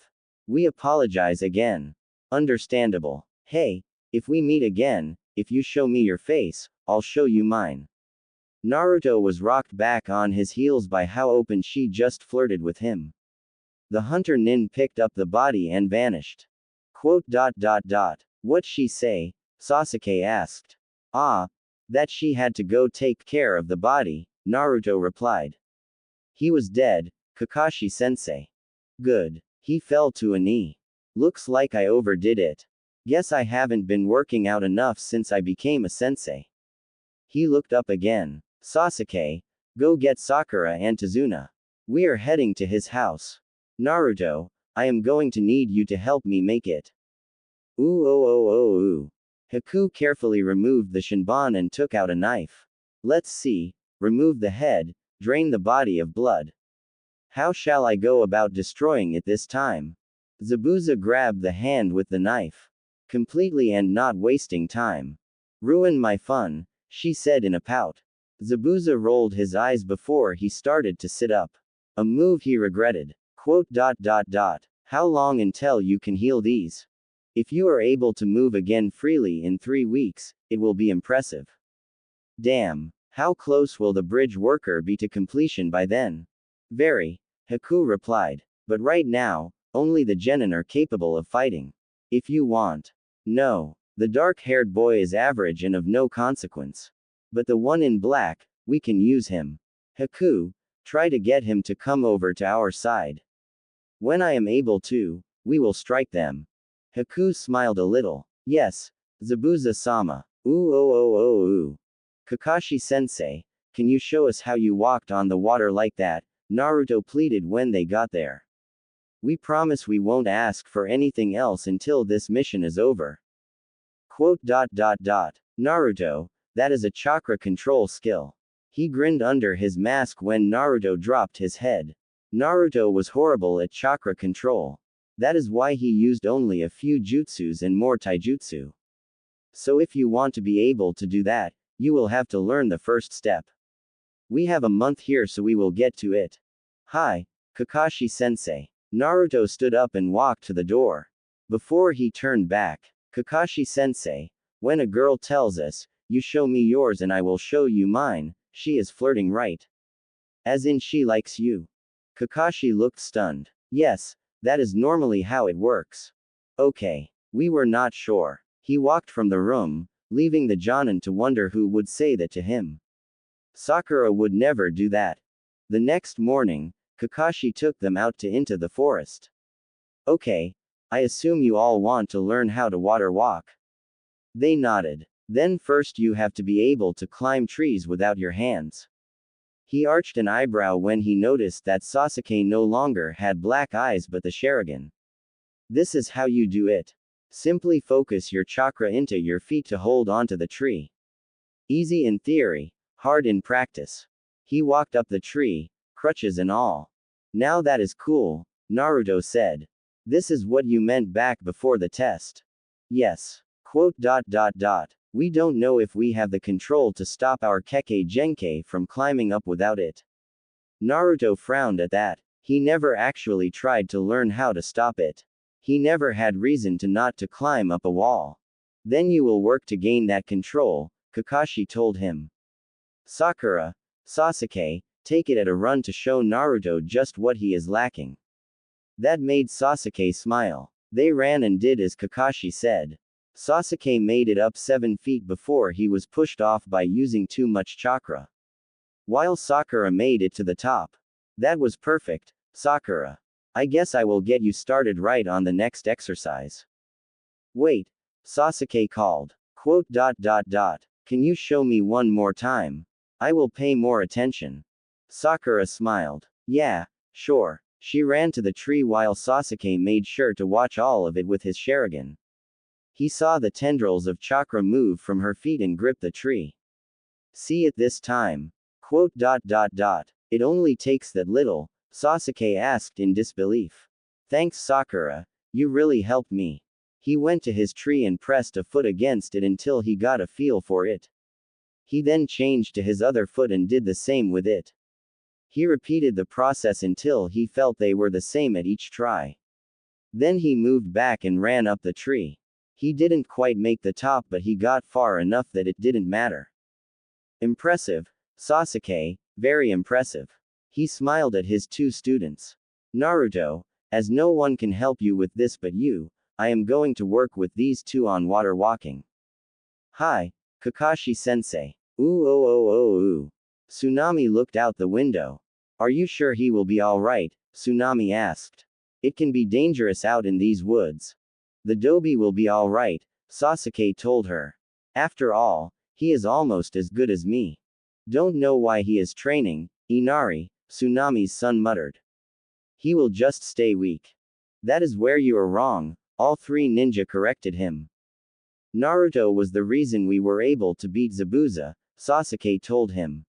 We apologize again. Understandable. Hey, if we meet again, if you show me your face, I'll show you mine. Naruto was rocked back on his heels by how open she just flirted with him. The hunter nin picked up the body and vanished. What'd she say? Sasuke asked. Ah, that she had to go take care of the body, Naruto replied. He was dead, Kakashi-sensei. Good. He fell to a knee. Looks like I overdid it. Guess I haven't been working out enough since I became a sensei. He looked up again. Sasuke, go get Sakura and Tazuna. We are heading to his house. Naruto, I am going to need you to help me make it. Ooh. Haku carefully removed the shinbon and took out a knife. Let's see. Remove the head, drain the body of blood. How shall I go about destroying it this time? Zabuza grabbed the hand with the knife. Completely and not wasting time. Ruin my fun, she said in a pout. Zabuza rolled his eyes before he started to sit up. A move he regretted. How long until you can heal these? If you are able to move again freely in 3 weeks, it will be impressive. Damn, how close will the bridge worker be to completion by then? Very, Haku replied. But right now, only the genin are capable of fighting. If you want. No, the dark-haired boy is average and of no consequence. But the one in black, we can use him. Haku, try to get him to come over to our side. When I am able to, we will strike them. Haku smiled a little. Yes, Zabuza-sama. Ooh. Kakashi-sensei, can you show us how you walked on the water like that? Naruto pleaded when they got there. We promise we won't ask for anything else until this mission is over. Naruto, that is a chakra control skill. He grinned under his mask when Naruto dropped his head. Naruto was horrible at chakra control. That is why he used only a few jutsus and more taijutsu. So if you want to be able to do that, you will have to learn the first step. We have a month here, so we will get to it. Hi, Kakashi-sensei. Naruto stood up and walked to the door. Before he turned back, Kakashi-sensei, when a girl tells us, you show me yours and I will show you mine, she is flirting, right? As in she likes you. Kakashi looked stunned. Yes, that is normally how it works. Okay. We were not sure. He walked from the room, leaving the Jonin to wonder who would say that to him. Sakura would never do that. The next morning, Kakashi took them out into the forest. Okay, I assume you all want to learn how to water walk. They nodded. Then first you have to be able to climb trees without your hands. He arched an eyebrow when he noticed that Sasuke no longer had black eyes but the Sharingan. This is how you do it. Simply focus your chakra into your feet to hold onto the tree. Easy in theory, hard in practice. He walked up the tree, crutches and all. Now that is cool, Naruto said. This is what you meant back before the test. Yes. ... We don't know if we have the control to stop our Kekkei Genkai from climbing up without it. Naruto frowned at that. He never actually tried to learn how to stop it. He never had reason to not to climb up a wall. Then you will work to gain that control, Kakashi told him. Sakura, Sasuke, take it at a run to show Naruto just what he is lacking. That made Sasuke smile. They ran and did as Kakashi said. Sasuke made it up 7 feet before he was pushed off by using too much chakra. While Sakura made it to the top. That was perfect, Sakura. I guess I will get you started right on the next exercise. Wait, Sasuke called. ... Can you show me one more time? I will pay more attention. Sakura smiled. Yeah, sure. She ran to the tree while Sasuke made sure to watch all of it with his Sharingan. He saw the tendrils of chakra move from her feet and grip the tree. See it this time. ... It only takes that little, Sasuke asked in disbelief. Thanks Sakura, you really helped me. He went to his tree and pressed a foot against it until he got a feel for it. He then changed to his other foot and did the same with it. He repeated the process until he felt they were the same at each try. Then he moved back and ran up the tree. He didn't quite make the top, but he got far enough that it didn't matter. Impressive, Sasuke, very impressive. He smiled at his 2 students. Naruto, as no one can help you with this but you, I am going to work with these 2 on water walking. Hi, Kakashi-sensei. Ooh oh oh oh ooh. Tsunami looked out the window. Are you sure he will be alright? Tsunami asked. It can be dangerous out in these woods. The Dobi will be alright, Sasuke told her. After all, he is almost as good as me. Don't know why he is training, Inari, Tsunami's son muttered. He will just stay weak. That is where you are wrong, all 3 ninja corrected him. Naruto was the reason we were able to beat Zabuza, Sasuke told him.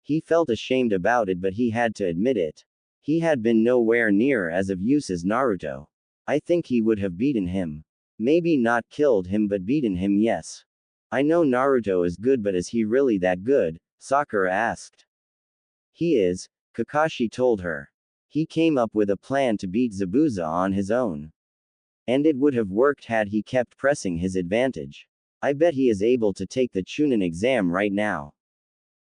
He felt ashamed about it, but he had to admit it. He had been nowhere near as of use as Naruto. I think he would have beaten him. Maybe not killed him but beaten him, yes. I know Naruto is good, but is he really that good? Sakura asked. He is, Kakashi told her. He came up with a plan to beat Zabuza on his own. And it would have worked had he kept pressing his advantage. I bet he is able to take the Chunin exam right now.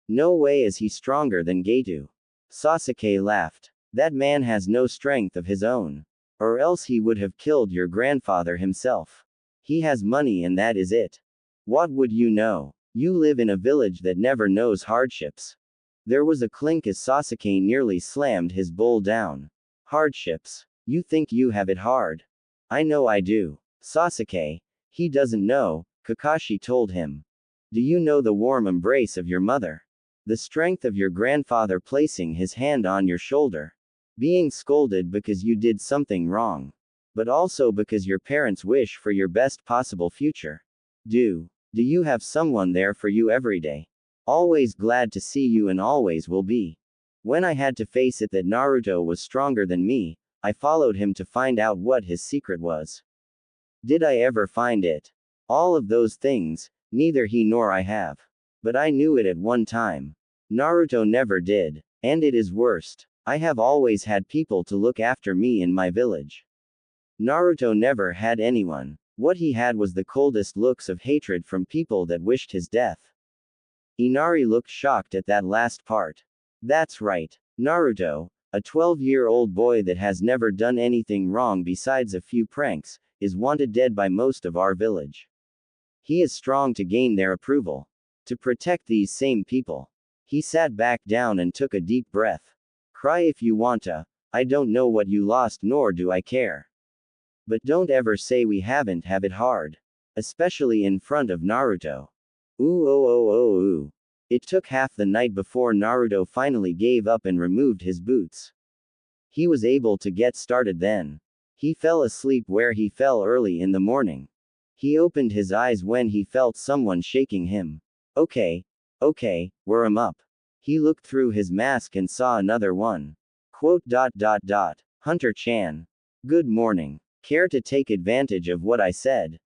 No way is he stronger than Gato. Sasuke laughed. That man has no strength of his own. Or else he would have killed your grandfather himself. He has money and that is it. What would you know? You live in a village that never knows hardships. There was a clink as Sasuke nearly slammed his bowl down. Hardships. You think you have it hard. I know I do. Sasuke. He doesn't know, Kakashi told him. Do you know the warm embrace of your mother? The strength of your grandfather placing his hand on your shoulder. Being scolded because you did something wrong. But also because your parents wish for your best possible future. Do you have someone there for you every day? Always glad to see you and always will be. When I had to face it that Naruto was stronger than me, I followed him to find out what his secret was. Did I ever find it? All of those things, neither he nor I have. But I knew it at one time. Naruto never did. And it is worst. I have always had people to look after me in my village. Naruto never had anyone. What he had was the coldest looks of hatred from people that wished his death. Inari looked shocked at that last part. That's right. Naruto, a 12-year-old boy that has never done anything wrong besides a few pranks, is wanted dead by most of our village. He is strong to gain their approval. To protect these same people. He sat back down and took a deep breath. Cry if you want to. I don't know what you lost nor do I care. But don't ever say we haven't have it hard. Especially in front of Naruto. Ooh oh oh oh ooh. It took half the night before Naruto finally gave up and removed his boots. He was able to get started then. He fell asleep where he fell early in the morning. He opened his eyes when he felt someone shaking him. Okay, we're up. He looked through his mask and saw another one. Hunter-chan. Good morning. Care to take advantage of what I said?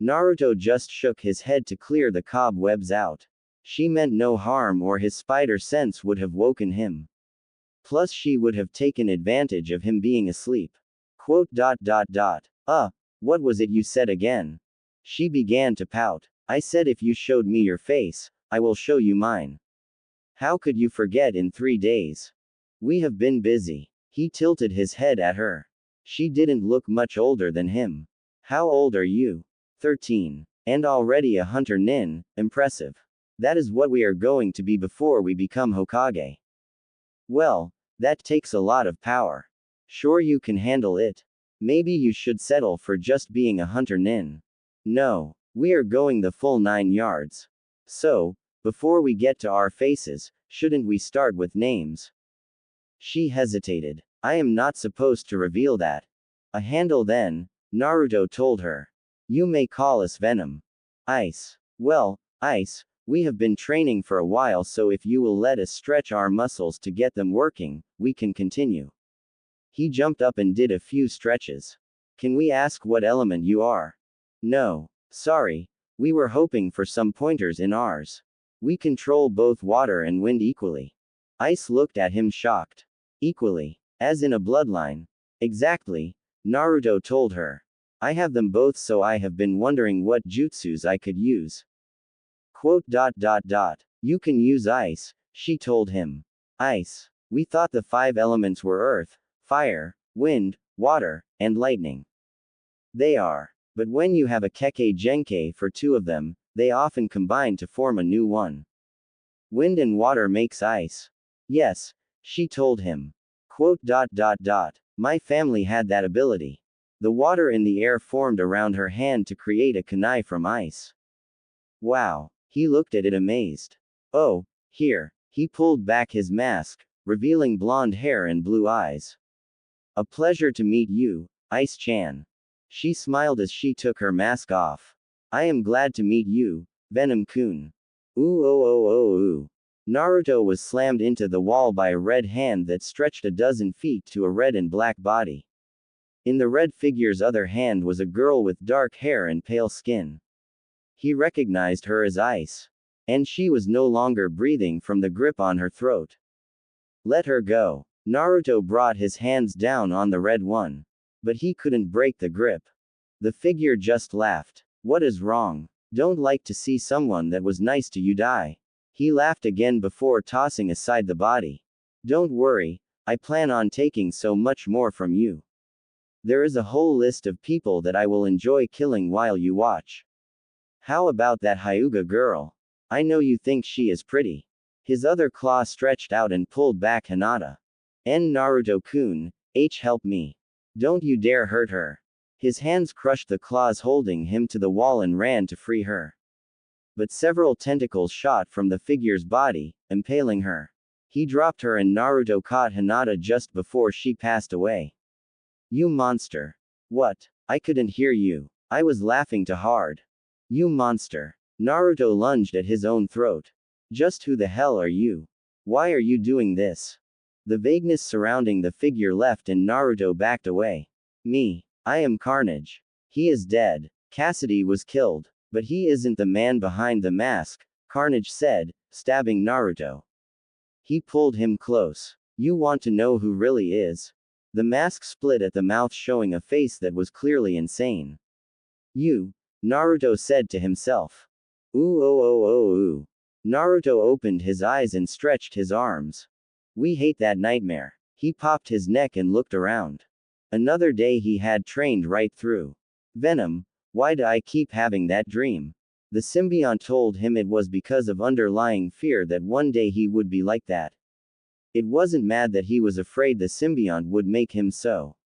Naruto just shook his head to clear the cobwebs out. She meant no harm or his spider sense would have woken him. Plus she would have taken advantage of him being asleep. What was it you said again? She began to pout. I said if you showed me your face, I will show you mine. How could you forget in 3 days? We have been busy. He tilted his head at her. She didn't look much older than him. How old are you? 13. And already a hunter nin, impressive. That is what we are going to be before we become Hokage. Well, that takes a lot of power. Sure you can handle it. Maybe you should settle for just being a hunter nin. No, we are going the full 9 yards. So, before we get to our faces, shouldn't we start with names? She hesitated. I am not supposed to reveal that. A handle then, Naruto told her. You may call us Venom. Ice. Well, Ice, we have been training for a while, so if you will let us stretch our muscles to get them working, we can continue. He jumped up and did a few stretches. Can we ask what element you are? No. Sorry. We were hoping for some pointers in ours. We control both water and wind equally. Ice looked at him shocked. Equally. As in a bloodline. Exactly. Naruto told her. I have them both, so I have been wondering what jutsus I could use. You can use ice, she told him. Ice. We thought the 5 elements were earth, fire, wind, water, and lightning. They are. But when you have a Kekkei Genkei for 2 of them, they often combine to form a new one. Wind and water makes ice. Yes, she told him. My family had that ability. The water in the air formed around her hand to create a kunai from ice. Wow. He looked at it amazed. Oh, here. He pulled back his mask, revealing blonde hair and blue eyes. A pleasure to meet you, Ice-chan. She smiled as she took her mask off. I am glad to meet you, Venom-kun. Ooh oh oh oh ooh. Naruto was slammed into the wall by a red hand that stretched a dozen feet to a red and black body. In the red figure's other hand was a girl with dark hair and pale skin. He recognized her as Ice. And she was no longer breathing from the grip on her throat. Let her go. Naruto brought his hands down on the red one. But he couldn't break the grip. The figure just laughed. What is wrong? Don't like to see someone that was nice to you die. He laughed again before tossing aside the body. Don't worry, I plan on taking so much more from you. There is a whole list of people that I will enjoy killing while you watch. How about that Hyuga girl? I know you think she is pretty. His other claw stretched out and pulled back Hinata. Naruto-kun, help me. Don't you dare hurt her. His hands crushed the claws holding him to the wall and ran to free her. But several tentacles shot from the figure's body, impaling her. He dropped her and Naruto caught Hinata just before she passed away. You monster. What? I couldn't hear you. I was laughing too hard. You monster. Naruto lunged at his own throat. Just who the hell are you? Why are you doing this? The vagueness surrounding the figure left and Naruto backed away. Me. I am Carnage. He is dead. Cassidy was killed. But he isn't the man behind the mask, Carnage said, stabbing Naruto. He pulled him close. You want to know who really is? The mask split at the mouth, showing a face that was clearly insane. You, Naruto said to himself. Ooh oh oh oh ooh. Naruto opened his eyes and stretched his arms. We hate that nightmare. He popped his neck and looked around. Another day he had trained right through. Venom, why do I keep having that dream? The symbiote told him it was because of underlying fear that one day he would be like that. It wasn't mad that he was afraid the symbiote would make him so.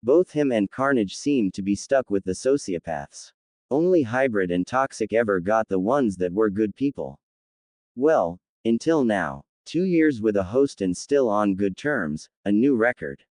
Both him and Carnage seemed to be stuck with the sociopaths. Only Hybrid and Toxic ever got the ones that were good people. Well, until now. 2 years with a host and still on good terms, a new record.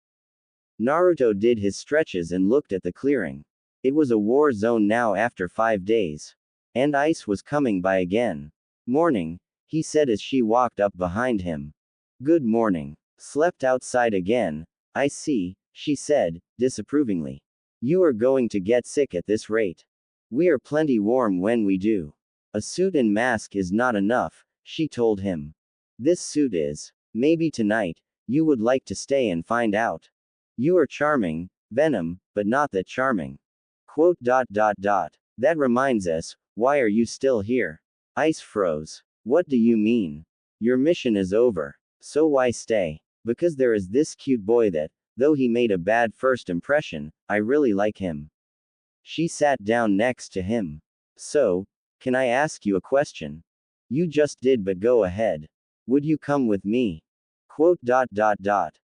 Naruto did his stretches and looked at the clearing. It was a war zone now after 5 days. And ice was coming by again. Morning, he said as she walked up behind him. Good morning. Slept outside again, I see, she said, disapprovingly. You are going to get sick at this rate. We are plenty warm when we do. A suit and mask is not enough, she told him. This suit is. Maybe tonight, you would like to stay and find out. You are charming, Venom, but not that charming. Quote. That reminds us, why are you still here? Ice froze. What do you mean? Your mission is over. So why stay? Because there is this cute boy that, though he made a bad first impression, I really like him. She sat down next to him. So, can I ask you a question? You just did, but go ahead. Would you come with me? Quote.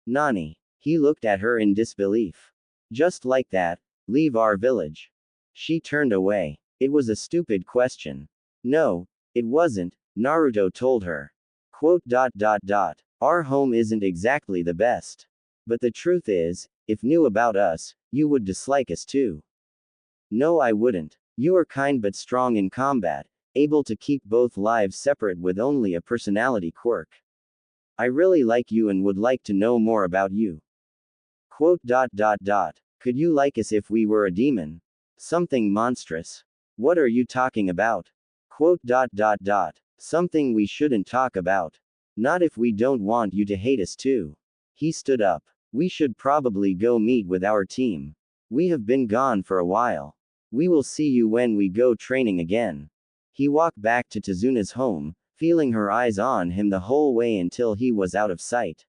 Nani. He looked at her in disbelief. Just like that, leave our village. She turned away. It was a stupid question. No, it wasn't, Naruto told her. Quote. Our home isn't exactly the best. But the truth is, if knew about us, you would dislike us too. No, I wouldn't. You are kind but strong in combat, able to keep both lives separate with only a personality quirk. I really like you and would like to know more about you. Quote. Could you like us if we were a demon? Something monstrous. What are you talking about? Quote. Something we shouldn't talk about. Not if we don't want you to hate us too. He stood up. We should probably go meet with our team. We have been gone for a while. We will see you when we go training again. He walked back to Tazuna's home, feeling her eyes on him the whole way until he was out of sight.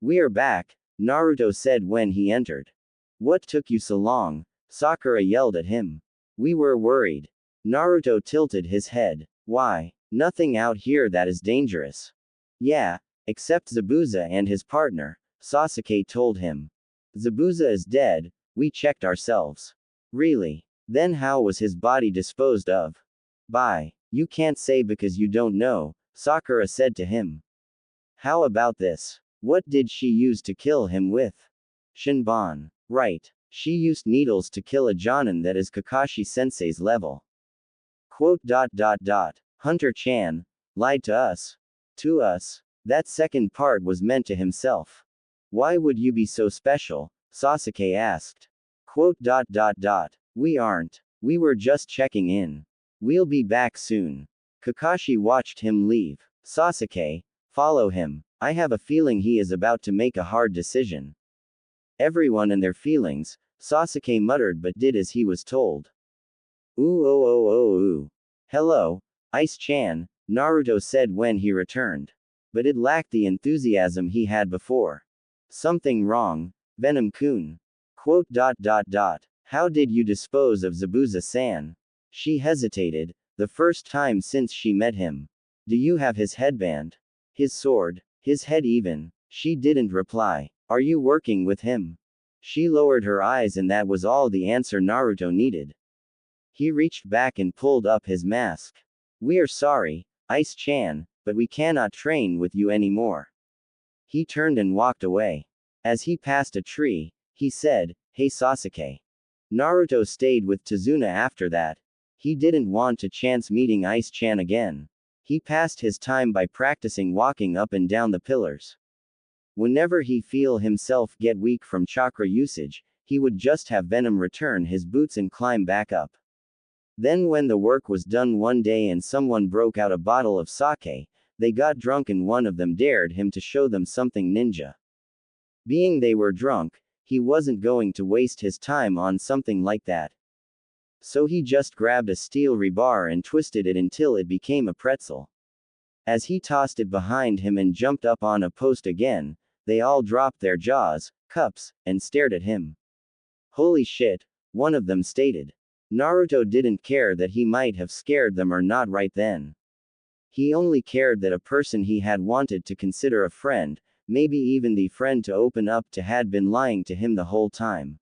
We are back, Naruto said when he entered. What took you so long? Sakura yelled at him. We were worried. Naruto tilted his head. Why? Nothing out here that is dangerous. Yeah, except Zabuza and his partner, Sasuke told him. Zabuza is dead, we checked ourselves. Really? Then how was his body disposed of? By. You can't say because you don't know, Sakura said to him. How about this? What did she use to kill him with? Shinban. Right. She used needles to kill a Jonin that is Kakashi-sensei's level. Quote. Hunter-chan lied to us. To us. That second part was meant to himself. Why would you be so special? Sasuke asked. Quote. We aren't. We were just checking in. We'll be back soon. Kakashi watched him leave. Sasuke, follow him. I have a feeling he is about to make a hard decision. Everyone and their feelings, Sasuke muttered but did as he was told. Ooh oh oh oh ooh. Hello, Ice-chan, Naruto said when he returned. But it lacked the enthusiasm he had before. Something wrong, Venom-kun. Quote. How did you dispose of Zabuza-san? She hesitated, the first time since she met him. Do you have his headband? His sword? His head even? She didn't reply. Are you working with him? She lowered her eyes and that was all the answer Naruto needed. He reached back and pulled up his mask. We are sorry, Ice-chan, but we cannot train with you anymore. He turned and walked away. As he passed a tree, he said, Hey Sasuke. Naruto stayed with Tazuna after that. He didn't want to chance meeting Ice-chan again. He passed his time by practicing walking up and down the pillars. Whenever he feel himself get weak from chakra usage, he would just have Venom return his boots and climb back up. Then when the work was done one day and someone broke out a bottle of sake, they got drunk and one of them dared him to show them something ninja. Being they were drunk, he wasn't going to waste his time on something like that. So he just grabbed a steel rebar and twisted it until it became a pretzel. As he tossed it behind him and jumped up on a post again, they all dropped their jaws, cups, and stared at him. Holy shit, one of them stated. Naruto didn't care that he might have scared them or not right then. He only cared that a person he had wanted to consider a friend, maybe even the friend to open up to, had been lying to him the whole time.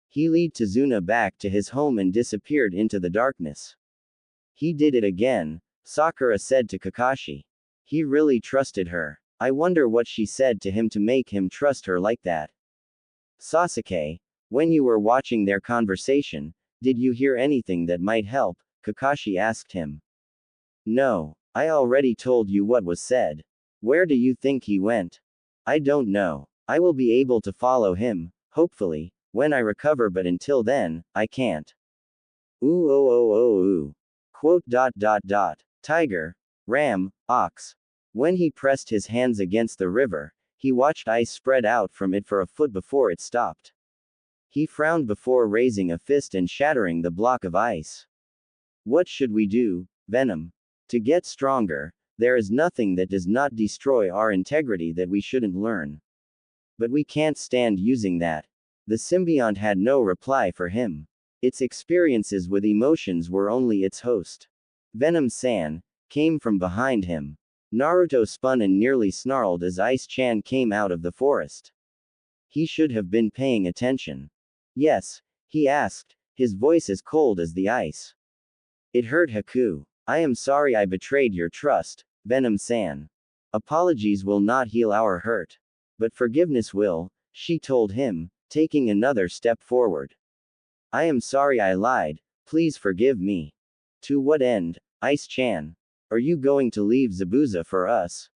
He led Tazuna back to his home and disappeared into the darkness. He did it again, Sakura said to Kakashi. He really trusted her. I wonder what she said to him to make him trust her like that. Sasuke, when you were watching their conversation, did you hear anything that might help? Kakashi asked him. No, I already told you what was said. Where do you think he went? I don't know. I will be able to follow him, hopefully, when I recover, but until then, I can't. Ooh oh oh oh ooh. Quote. Tiger, ram, ox. When he pressed his hands against the river, he watched ice spread out from it for a foot before it stopped. He frowned before raising a fist and shattering the block of ice. What should we do, Venom? To get stronger, there is nothing that does not destroy our integrity that we shouldn't learn. But we can't stand using that. The symbiote had no reply for him. Its experiences with emotions were only its host. Venom-san came from behind him. Naruto spun and nearly snarled as Ice-chan came out of the forest. He should have been paying attention. Yes, he asked, his voice as cold as the ice. It hurt Haku. I am sorry I betrayed your trust, Venom-san. Apologies will not heal our hurt. But forgiveness will, she told him, taking another step forward. I am sorry I lied, please forgive me. To what end, Ice-chan? Are you going to leave Zabuza for us?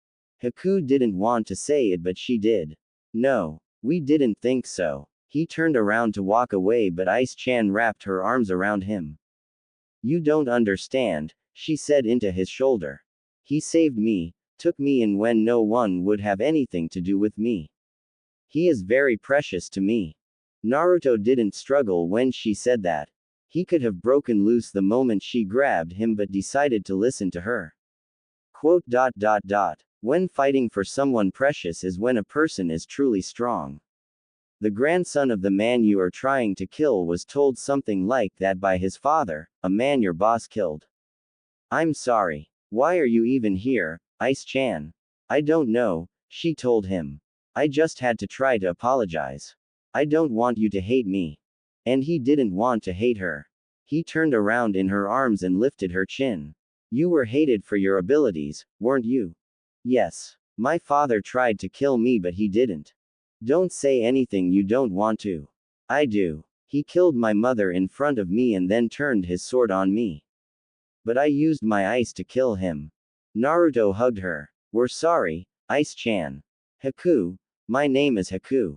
Haku didn't want to say it, but she did. No, we didn't think so. He turned around to walk away, but Ice-chan wrapped her arms around him. You don't understand, she said into his shoulder. He saved me, took me in when no one would have anything to do with me. He is very precious to me. Naruto didn't struggle when she said that. He could have broken loose the moment she grabbed him, but decided to listen to her. Quote. When fighting for someone precious is when a person is truly strong. The grandson of the man you are trying to kill was told something like that by his father, a man your boss killed. I'm sorry. Why are you even here, Ice-chan? I don't know, she told him. I just had to try to apologize. I don't want you to hate me. And he didn't want to hate her. He turned around in her arms and lifted her chin. You were hated for your abilities, weren't you? Yes. My father tried to kill me, but he didn't. Don't say anything you don't want to. I do. He killed my mother in front of me and then turned his sword on me. But I used my ice to kill him. Naruto hugged her. We're sorry, Ice-chan. Haku. My name is Haku.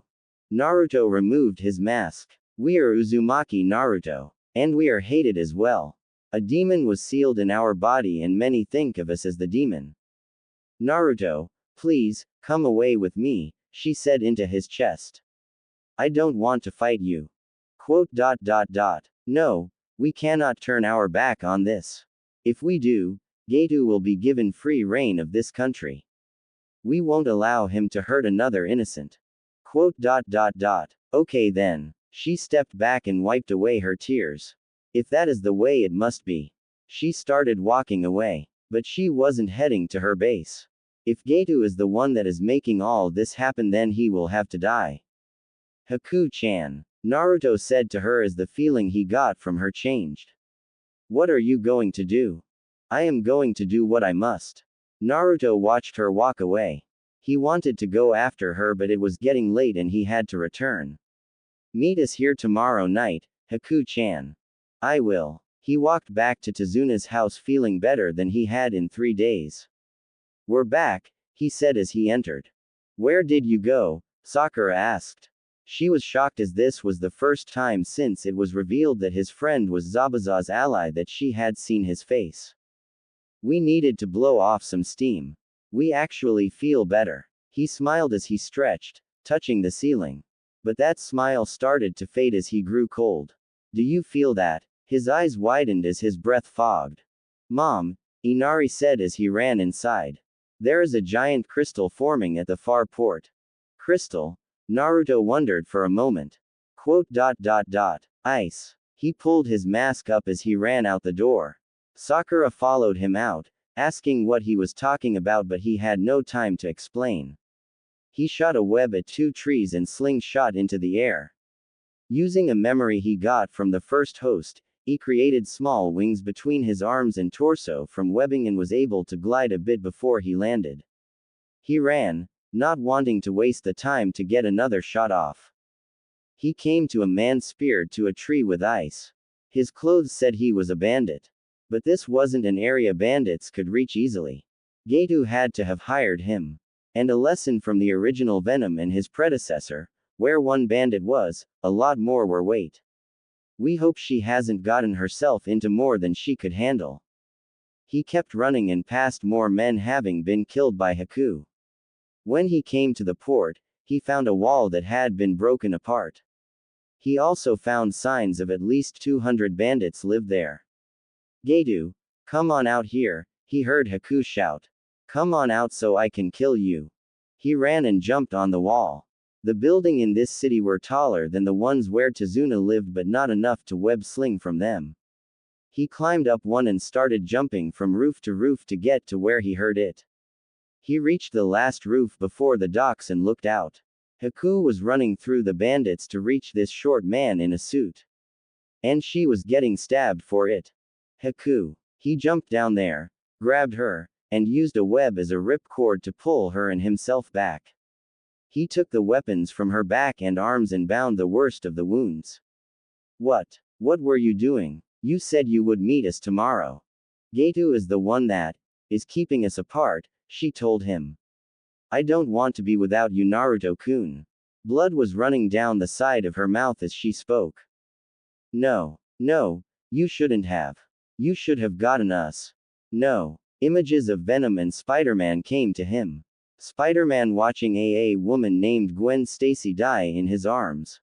Naruto removed his mask. We are Uzumaki Naruto. And we are hated as well. A demon was sealed in our body and many think of us as the demon. Naruto, please, come away with me, she said into his chest. I don't want to fight you. Quote. No, we cannot turn our back on this. If we do, Gato will be given free reign of this country. We won't allow him to hurt another innocent. Quote. Okay then. She stepped back and wiped away her tears. If that is the way it must be. She started walking away. But she wasn't heading to her base. If Gato is the one that is making all this happen, then he will have to die. Haku-chan. Naruto said to her as the feeling he got from her changed. What are you going to do? I am going to do what I must. Naruto watched her walk away. He wanted to go after her, but it was getting late and he had to return. Meet us here tomorrow night, Haku-chan. I will. He walked back to Tazuna's house feeling better than he had in 3 days. We're back, he said as he entered. Where did you go? Sakura asked. She was shocked as this was the first time since it was revealed that his friend was Zabuza's ally that she had seen his face. We needed to blow off some steam. We actually feel better. He smiled as he stretched, touching the ceiling. But that smile started to fade as he grew cold. Do you feel that? His eyes widened as his breath fogged. Mom, Inari said as he ran inside. There is a giant crystal forming at the far port. Crystal? Naruto wondered for a moment. Ice. He pulled his mask up as he ran out the door. Sakura followed him out, asking what he was talking about, but he had no time to explain. He shot a web at 2 trees and slingshot into the air. Using a memory he got from the first host, he created small wings between his arms and torso from webbing and was able to glide a bit before he landed. He ran, not wanting to waste the time to get another shot off. He came to a man speared to a tree with ice. His clothes said he was a bandit. But this wasn't an area bandits could reach easily. Gato had to have hired him. And a lesson from the original Venom and his predecessor, where one bandit was, a lot more were wait. We hope she hasn't gotten herself into more than she could handle. He kept running and passed more men having been killed by Haku. When he came to the port, he found a wall that had been broken apart. He also found signs of at least 200 bandits lived there. Gato, come on out here, he heard Haku shout. Come on out so I can kill you. He ran and jumped on the wall. The buildings in this city were taller than the ones where Tazuna lived, but not enough to web sling from them. He climbed up one and started jumping from roof to get to where he heard it. He reached the last roof before the docks and looked out. Haku was running through the bandits to reach this short man in a suit. And she was getting stabbed for it. Haku. He jumped down there, grabbed her, and used a web as a ripcord to pull her and himself back. He took the weapons from her back and arms and bound the worst of the wounds. What were you doing? You said you would meet us tomorrow. Gato is the one that is keeping us apart, she told him. I don't want to be without you, Naruto-kun. Blood was running down the side of her mouth as she spoke. No, you shouldn't have. You should have gotten us. No. Images of Venom and Spider-Man came to him. Spider-Man watching a woman named Gwen Stacy die in his arms.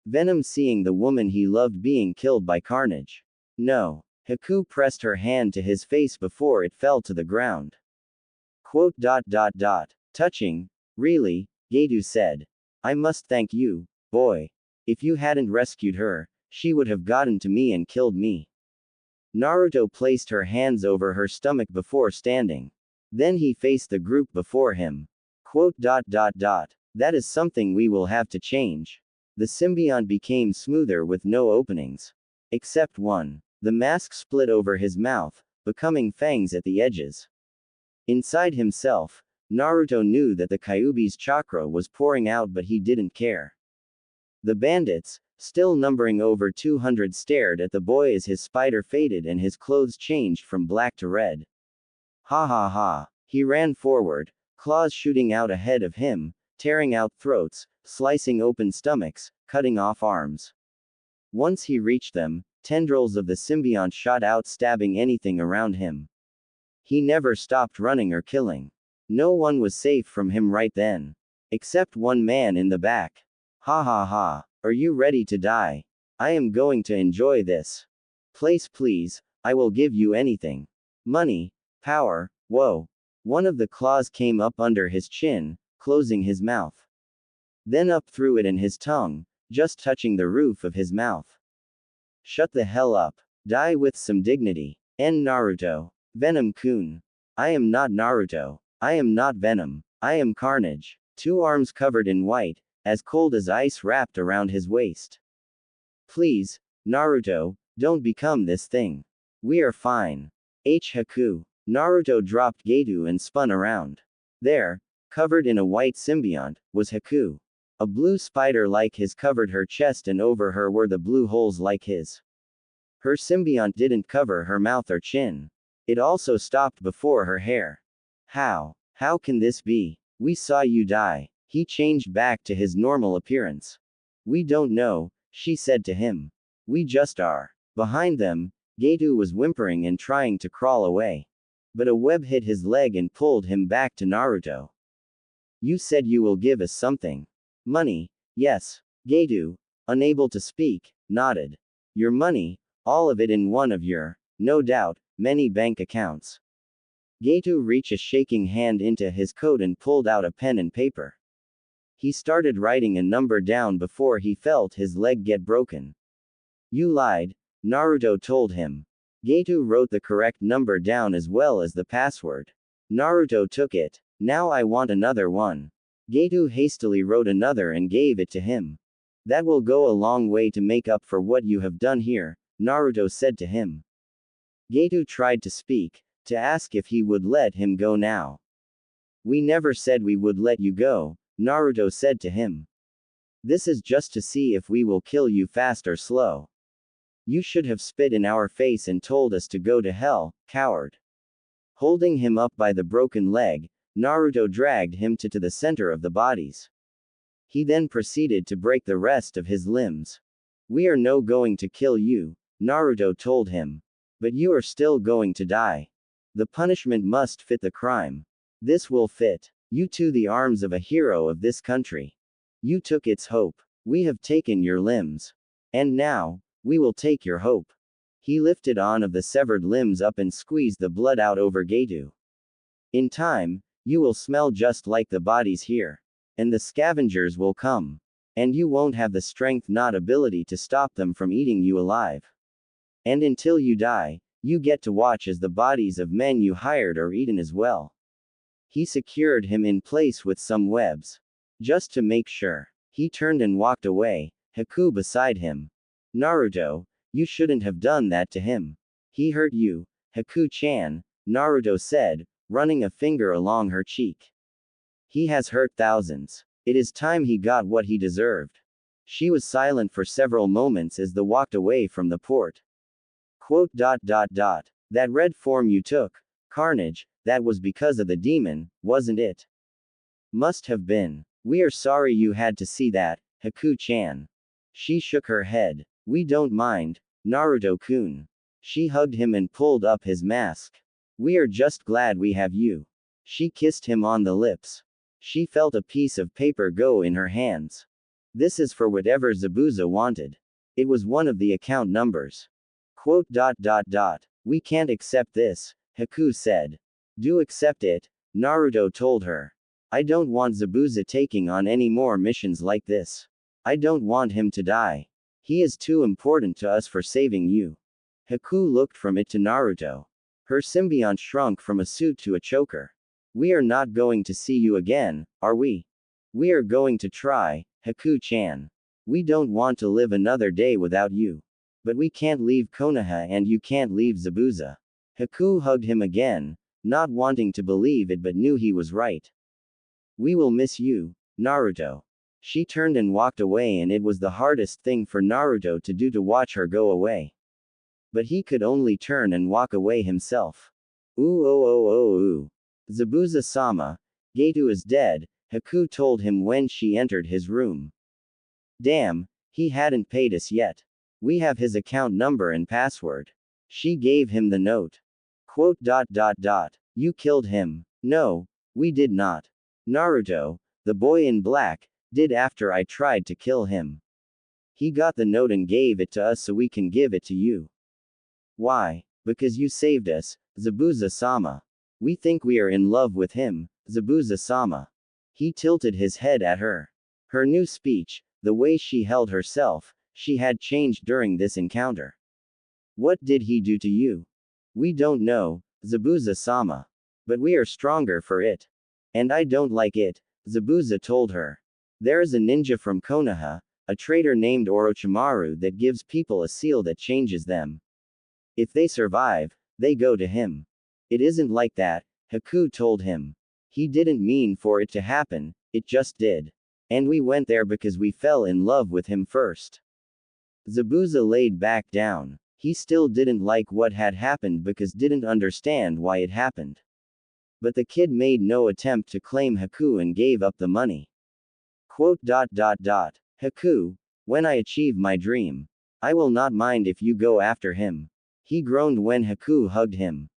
Venom seeing the woman he loved being killed by Carnage. No. Haku pressed her hand to his face before it fell to the ground. Touching, really, Gato said. I must thank you, boy. If you hadn't rescued her, she would have gotten to me and killed me. Naruto placed her hands over her stomach before standing. Then he faced the group before him. That is something we will have to change. The symbiote became smoother with no openings. Except one. The mask split over his mouth, becoming fangs at the edges. Inside himself, Naruto knew that the Kyuubi's chakra was pouring out, but he didn't care. The bandits, still numbering over 200, stared at the boy as his spider faded and his clothes changed from black to red. Ha ha ha. He ran forward, claws shooting out ahead of him, tearing out throats, slicing open stomachs, cutting off arms. Once he reached them, tendrils of the symbiote shot out, stabbing anything around him. He never stopped running or killing. No one was safe from him right then. Except one man in the back. Ha ha ha. Are you ready to die? I am going to enjoy this. Place, please, I will give you anything. Money, power, whoa. One of the claws came up under his chin, closing his mouth. Then up through it and his tongue, just touching the roof of his mouth. Shut the hell up. Die with some dignity. Naruto. Venom-kun. I am not Naruto. I am not Venom. I am Carnage. 2 arms covered in white, as cold as ice wrapped around his waist. Please, Naruto, don't become this thing. We are fine. Haku. Naruto dropped Gato and spun around. There, covered in a white symbiote, was Haku. A blue spider like his covered her chest, and over her were the blue holes like his. Her symbiote didn't cover her mouth or chin. It also stopped before her hair. How can this be? We saw you die. He changed back to his normal appearance. We don't know, she said to him. We just are. Behind them, Gato was whimpering and trying to crawl away. But a web hit his leg and pulled him back to Naruto. You said you will give us something. Money, yes. Gato, unable to speak, nodded. Your money, all of it in one of your, no doubt, many bank accounts. Gato reached a shaking hand into his coat and pulled out a pen and paper. He started writing a number down before he felt his leg get broken. You lied, Naruto told him. Gato wrote the correct number down as well as the password. Naruto took it. Now I want another one. Gato hastily wrote another and gave it to him. That will go a long way to make up for what you have done here, Naruto said to him. Gato tried to speak, to ask if he would let him go now. We never said we would let you go, Naruto said to him. This is just to see if we will kill you fast or slow. You should have spit in our face and told us to go to hell, coward. Holding him up by the broken leg, Naruto dragged him to the center of the bodies. He then proceeded to break the rest of his limbs. We are no going to kill you, Naruto told him. But you are still going to die. The punishment must fit the crime. This will fit you to the arms of a hero of this country. You took its hope. We have taken your limbs. And now, we will take your hope. He lifted on of the severed limbs up and squeezed the blood out over Gato. In time, you will smell just like the bodies here. And the scavengers will come. And you won't have the strength not ability to stop them from eating you alive. And until you die, you get to watch as the bodies of men you hired are eaten as well. He secured him in place with some webs. Just to make sure. He turned and walked away, Haku beside him. Naruto, you shouldn't have done that to him. He hurt you, Haku-chan, Naruto said, running a finger along her cheek. He has hurt thousands. It is time he got what he deserved. She was silent for several moments as they walked away from the port. That red form you took, Carnage, that was because of the demon, wasn't it? Must have been. We are sorry you had to see that, Haku-chan. She shook her head. We don't mind, Naruto-kun. She hugged him and pulled up his mask. We are just glad we have you. She kissed him on the lips. She felt a piece of paper go in her hands. This is for whatever Zabuza wanted. It was one of the account numbers. We can't accept this, Haku said. Do accept it, Naruto told her. I don't want Zabuza taking on any more missions like this. I don't want him to die. He is too important to us for saving you. Haku looked from it to Naruto. Her symbiont shrunk from a suit to a choker. We are not going to see you again, are we? We are going to try, Haku-chan. We don't want to live another day without you. But we can't leave Konoha and you can't leave Zabuza. Haku hugged him again, not wanting to believe it but knew he was right. We will miss you, Naruto. She turned and walked away and it was the hardest thing for Naruto to do to watch her go away. But he could only turn and walk away himself. Ooh. Zabuza-sama, Gato is dead, Haku told him when she entered his room. Damn, he hadn't paid us yet. We have his account number and password. She gave him the note. You killed him. No, we did not. Naruto, the boy in black, did after I tried to kill him. He got the note and gave it to us so we can give it to you. Why? Because you saved us, Zabuza-sama. We think we are in love with him, Zabuza-sama. He tilted his head at her. Her new speech, the way she held herself, she had changed during this encounter. What did he do to you? We don't know, Zabuza-sama. But we are stronger for it. And I don't like it, Zabuza told her. There is a ninja from Konoha, a traitor named Orochimaru that gives people a seal that changes them. If they survive, they go to him. It isn't like that, Haku told him. He didn't mean for it to happen, it just did. And we went there because we fell in love with him first. Zabuza laid back down. He still didn't like what had happened because didn't understand why it happened. But the kid made no attempt to claim Haku and gave up the money. Quote. Haku, when I achieve my dream, I will not mind if you go after him. He groaned when Haku hugged him.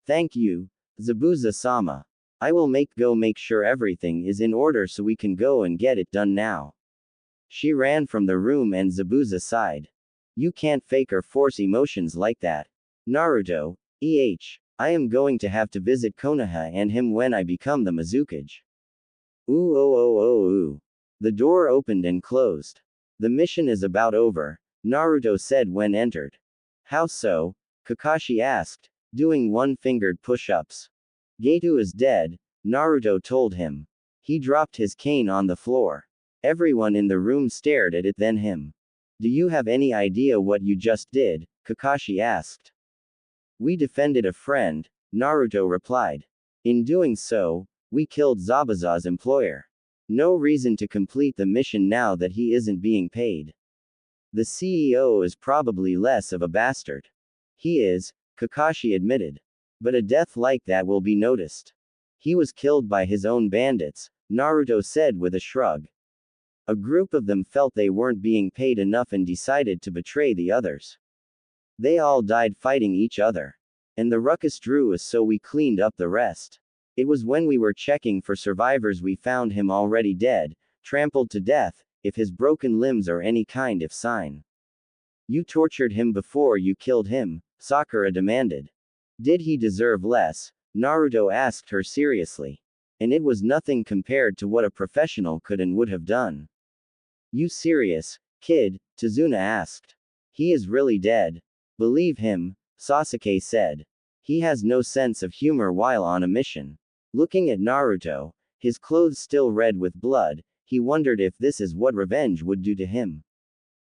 Thank you, Zabuza-sama. I will make sure everything is in order so we can go and get it done now. She ran from the room and Zabuza sighed. You can't fake or force emotions like that. Naruto, I am going to have to visit Konoha and him when I become the Mizukage. Ooh oh oh oh ooh. The door opened and closed. The mission is about over, Naruto said when entered. How so? Kakashi asked, doing one-fingered push-ups. Gato is dead, Naruto told him. He dropped his cane on the floor. Everyone in the room stared at it then him. Do you have any idea what you just did? Kakashi asked. We defended a friend, Naruto replied. In doing so, we killed Zabuza's employer. No reason to complete the mission now that he isn't being paid. The CEO is probably less of a bastard. He is, Kakashi admitted. But a death like that will be noticed. He was killed by his own bandits, Naruto said with a shrug. A group of them felt they weren't being paid enough and decided to betray the others. They all died fighting each other. And the ruckus drew us, so we cleaned up the rest. It was when we were checking for survivors we found him already dead, trampled to death, if his broken limbs are any kind of sign. You tortured him before you killed him, Sakura demanded. Did he deserve less? Naruto asked her seriously. And it was nothing compared to what a professional could and would have done. You serious, kid? Tazuna asked. He is really dead. Believe him, Sasuke said. He has no sense of humor while on a mission. Looking at Naruto, his clothes still red with blood, he wondered if this is what revenge would do to him.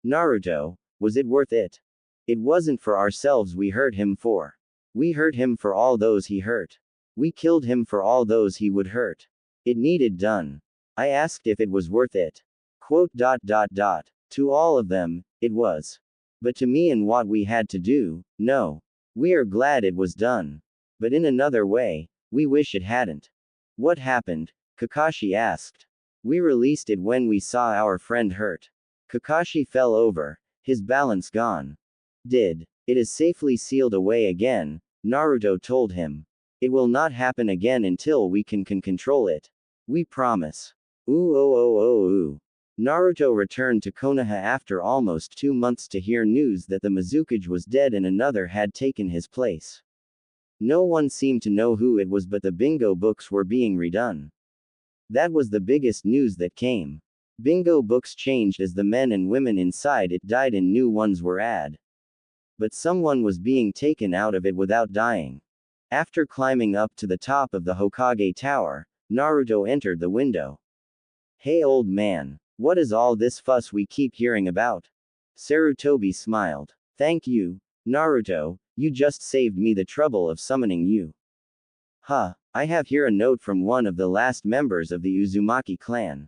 Naruto, was it worth it? It wasn't for ourselves we hurt him for. We hurt him for all those he hurt. We killed him for all those he would hurt. It needed done. I asked if it was worth it. Quote. To all of them, it was. But to me and what we had to do, no. We are glad it was done. But in another way, we wish it hadn't. What happened? Kakashi asked. We released it when we saw our friend hurt. Kakashi fell over, his balance gone. It is safely sealed away again, Naruto told him. It will not happen again until we can control it. We promise. Ooh oh oh oh ooh. Naruto returned to Konoha after almost 2 months to hear news that the Mizukage was dead and another had taken his place. No one seemed to know who it was, but the bingo books were being redone. That was the biggest news that came. Bingo books changed as the men and women inside it died and new ones were added. But someone was being taken out of it without dying. After climbing up to the top of the Hokage tower, Naruto entered the window. Hey old man. What is all this fuss we keep hearing about? Sarutobi smiled. Thank you, Naruto, you just saved me the trouble of summoning you. Huh, I have here a note from one of the last members of the Uzumaki clan.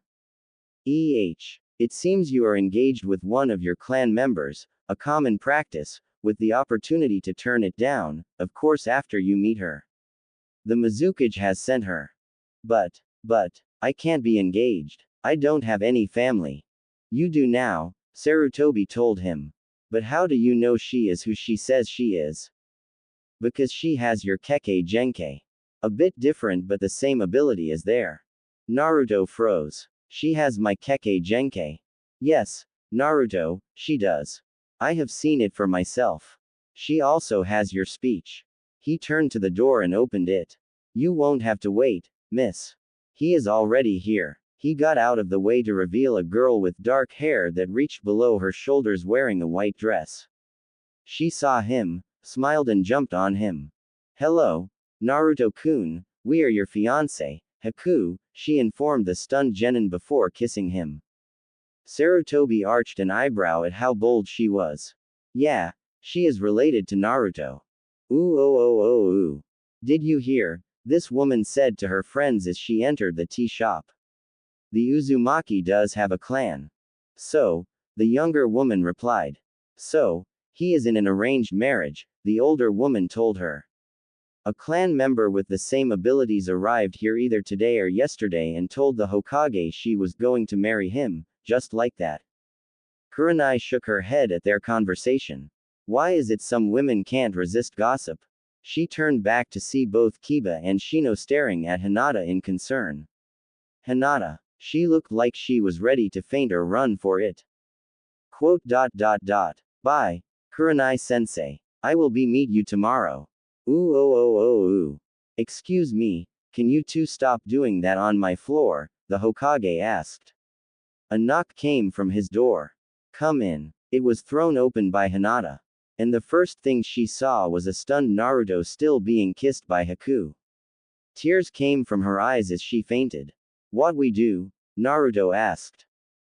It seems you are engaged with one of your clan members, a common practice, with the opportunity to turn it down, of course after you meet her. The Mizukage has sent her. But, I can't be engaged. I don't have any family. You do now, Sarutobi told him. But how do you know she is who she says she is? Because she has your Kekkei Genkai. A bit different but the same ability as there. Naruto froze. She has my Kekkei Genkai. Yes, Naruto, she does. I have seen it for myself. She also has your speech. He turned to the door and opened it. You won't have to wait, miss. He is already here. He got out of the way to reveal a girl with dark hair that reached below her shoulders wearing a white dress. She saw him, smiled and jumped on him. Hello, Naruto-kun, we are your fiancé, Haku, she informed the stunned genin before kissing him. Sarutobi arched an eyebrow at how bold she was. Yeah, she is related to Naruto. Ooh oh oh oh ooh. Did you hear? This woman said to her friends as she entered the tea shop. The Uzumaki does have a clan. So, the younger woman replied. So, he is in an arranged marriage, the older woman told her. A clan member with the same abilities arrived here either today or yesterday and told the Hokage she was going to marry him, just like that. Kurenai shook her head at their conversation. Why is it some women can't resist gossip? She turned back to see both Kiba and Shino staring at Hinata in concern. Hinata. She looked like she was ready to faint or run for it. Quote. Bye, Kurenai-sensei. I will meet you tomorrow. Ooh oh oh oh ooh. Excuse me, can you two stop doing that on my floor? The Hokage asked. A knock came from his door. Come in. It was thrown open by Hinata. And the first thing she saw was a stunned Naruto still being kissed by Haku. Tears came from her eyes as she fainted. What we do? Naruto asked.